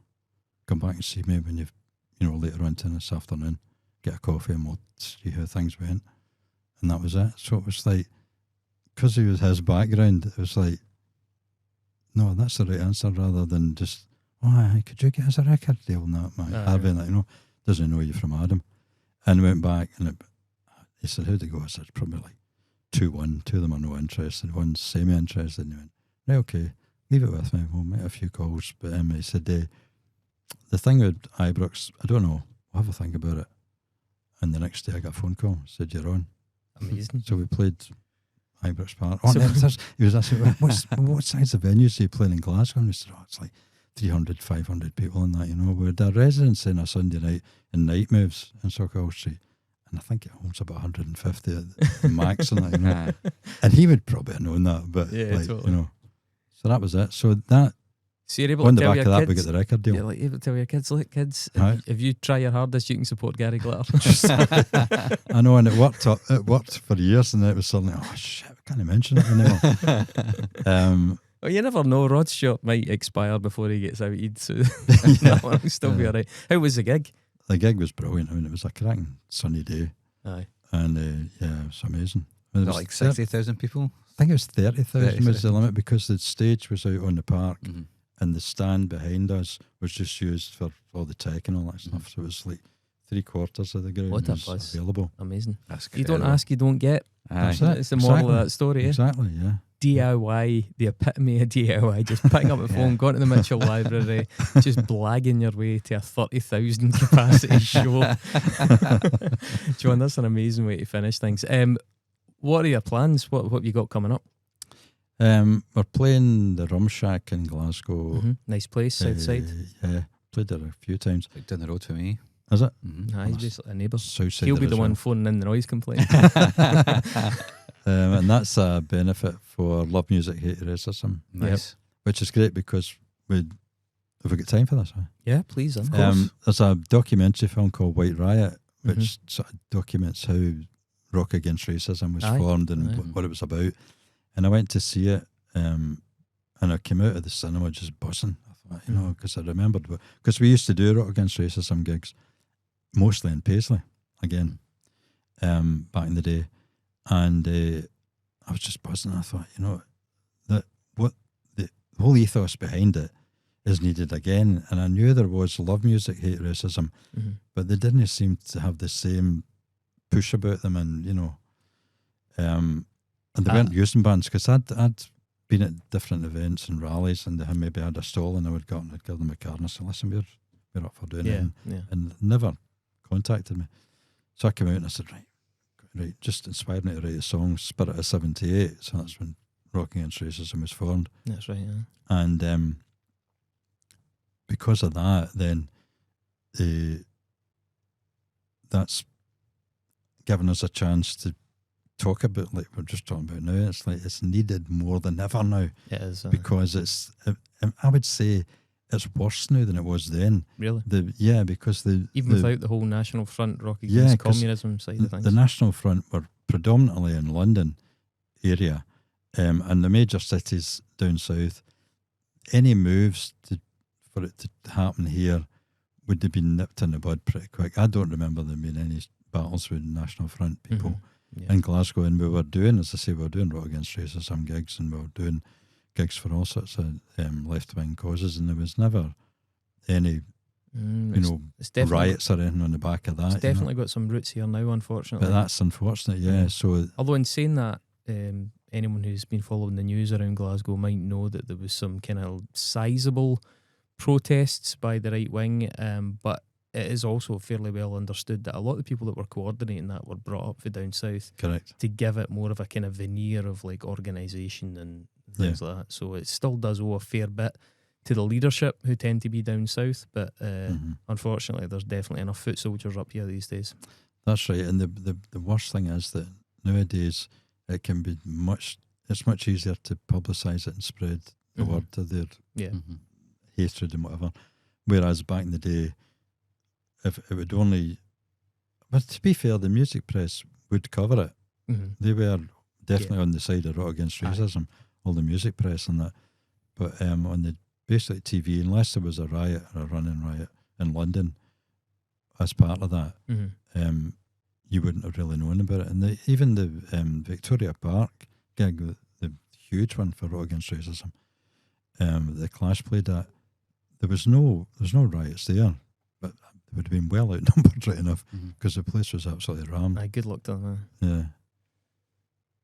Come back and see me when you've, you know, later on this afternoon, get a coffee and we'll see how things went." And that was it. So it was like, because he was his background, it was like, no, that's the right answer, rather than just, "Oh, could you get us a record deal?" And that, Harvey, and that, you know, doesn't know you from Adam. And went back and he said, "How'd it go?" I said, "Probably like 2-1. 2 of them are no interested, one's semi-interested." And he went, "Right, okay, leave it with me. We'll make a few calls." But he said, "The thing with Ibrox, I don't know. We'll have a think about it." And the next day I got a phone call. Said, "You're on." Amazing. So we played Ibrox Park. Oh, he was asking, what size of venues are you playing in Glasgow? And we said, "Oh, it's like 300, 500 people in that, you know." We had a residence in a Sunday night in Night Moves in Sockall Street. And I think it holds about 150 at the max and that, you know. And he would probably have known that, but totally. you know. So that was it. So that, So you're able on to the tell back your of that, kids, we get the record deal. you're like able to tell your kids, "Look, kids, Right. if you try your hardest, you can support Gary Glitter." I know, and it worked for years, and then it was suddenly, oh shit, I can't mention it anymore. Well, you never know. Rod Stewart might expire before he gets outed, so that one will still be alright. How was the gig? The gig was brilliant. I mean, it was a cracking sunny day. Aye. And yeah, it was amazing. Was it like 60,000 people? I think it was 30,000 was the limit, because the stage was out on the park and the stand behind us was just used for all the tech and all that stuff. So it was like 3/4 of the ground What a was buzz. available. Amazing. That's You don't incredible. ask, you don't get. Aye. That's it. It's the moral of that story. Exactly, yeah. DIY, the epitome of DIY, just picking up the phone, going to the Mitchell Library, just blagging your way to a 30,000 capacity show. John, that's an amazing way to finish things. What are your plans? What have you got coming up? We're playing the Rum Shack in Glasgow. Nice place, Southside. Yeah, played there a few times. Like down the road for me. Is it? Nah, he's basically a neighbour. Southside He'll be the as one well. phoning in the noise complaint. And that's a benefit for Love Music, Hate Racism. Nice. Which is great because have we got time for this? Huh? Yeah, please, of course. There's a documentary film called White Riot, which sort of documents how Rock Against Racism was formed and what it was about. And I went to see it, and I came out of the cinema just buzzing. I thought, because I remembered, because we used to do Rock Against Racism gigs, mostly in Paisley, again, back in the day. And I was just buzzing. I thought, that what the whole ethos behind it is needed again. And I knew there was Love Music, Hate Racism, but they didn't seem to have the same push about them. And, and they weren't using bands, because I'd been at different events and rallies, and they had maybe had a stall, and I would go and I'd give them a card and I said, listen, we're up for doing it. And never contacted me. So I came out and I said, right, just inspired me to write a song, Spirit of 78. So that's when Rock Against Racism was formed. That's right, yeah. And because of that, then that's given us a chance to talk about, like we're just talking about now. It's like it's needed more than ever now. It is. Because I would say it's worse now than it was then. Really? Because without the whole National Front, Rock Against Communism side of things. The National Front were predominantly in London area, and the major cities down south. Any moves for it to happen here would have been nipped in the bud pretty quick. I don't remember there being any battles with National Front people in Glasgow, and we were doing, as I say, we were doing Rock Against Racism gigs, and we were doing gigs for all sorts of left-wing causes, and there was never any, riots or anything on the back of that. It's definitely got some roots here now, unfortunately. But that's unfortunate, yeah. So, although in saying that, anyone who's been following the news around Glasgow might know that there was some kind of sizable protests by the right wing, but it is also fairly well understood that a lot of the people that were coordinating that were brought up for down south. Correct. To give it more of a kind of veneer of like organisation and things like that. So it still does owe a fair bit to the leadership who tend to be down south, but unfortunately there's definitely enough foot soldiers up here these days. That's right, and the worst thing is that nowadays it can be it's much easier to publicise it and spread the word to their hatred and whatever, whereas back in the day, if it would only, but to be fair, the music press would cover it. They were definitely on the side of Rock Against Racism, all the music press and that. But on the basic TV, unless there was a riot or a running riot in London as part of that, you wouldn't have really known about it. And even the Victoria Park gig, the huge one for Rock Against Racism, the Clash played at, there's no riots there, but they would have been well outnumbered right enough, because the place was absolutely rammed. Good luck to them.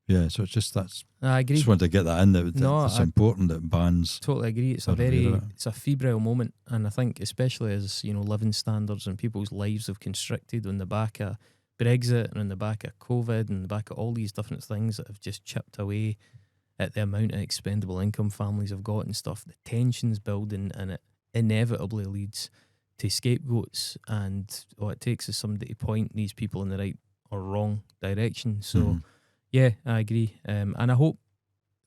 Yeah, so it's just I agree. Just wanted to get that in there. It's important that bands. Totally agree. It's a febrile moment, and I think especially as living standards and people's lives have constricted on the back of Brexit and on the back of COVID and the back of all these different things that have just chipped away at the amount of expendable income families have got and stuff. The tension's building, and it inevitably leads to scapegoats, and all it takes is somebody to point these people in the right or wrong direction. So. Yeah, I agree, and I hope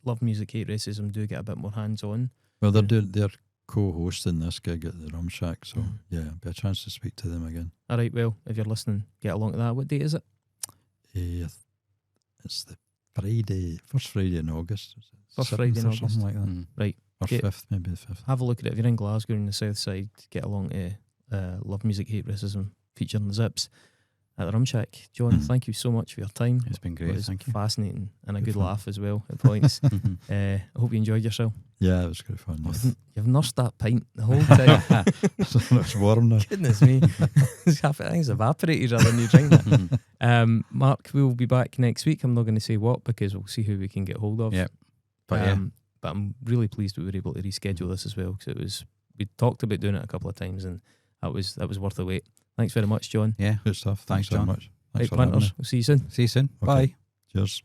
Love Music, Hate Racism do get a bit more hands-on. Well, they're co-hosting this gig at the Rum Shack, so it'll be a chance to speak to them again. All right, well, if you're listening, get along to that. What date is it? It's the first Friday in August. First Friday in August. Something like that. Right. Or 5th, maybe the 5th. Have a look at it. If you're in Glasgow in the south side, get along to Love Music, Hate Racism featuring the Zips at the Rum Shack. John, thank you so much for your time. It's been great. Thank you. Fascinating and a good laugh as well at points. I hope you enjoyed yourself. Yeah, it was good fun. Yeah. You've nursed that pint the whole time. It's warm now. Goodness me. Half of things evaporated when you drink that. Mark, we'll be back next week. I'm not going to say what, because we'll see who we can get hold of. Yep. But but I'm really pleased we were able to reschedule this as well, because we talked about doing it a couple of times, and that was worth the wait. Thanks very much, John. Yeah, good stuff. Thanks John. very much. Right, Thanks for having me. punters, we'll see you soon. See you soon. Okay. Bye. Cheers.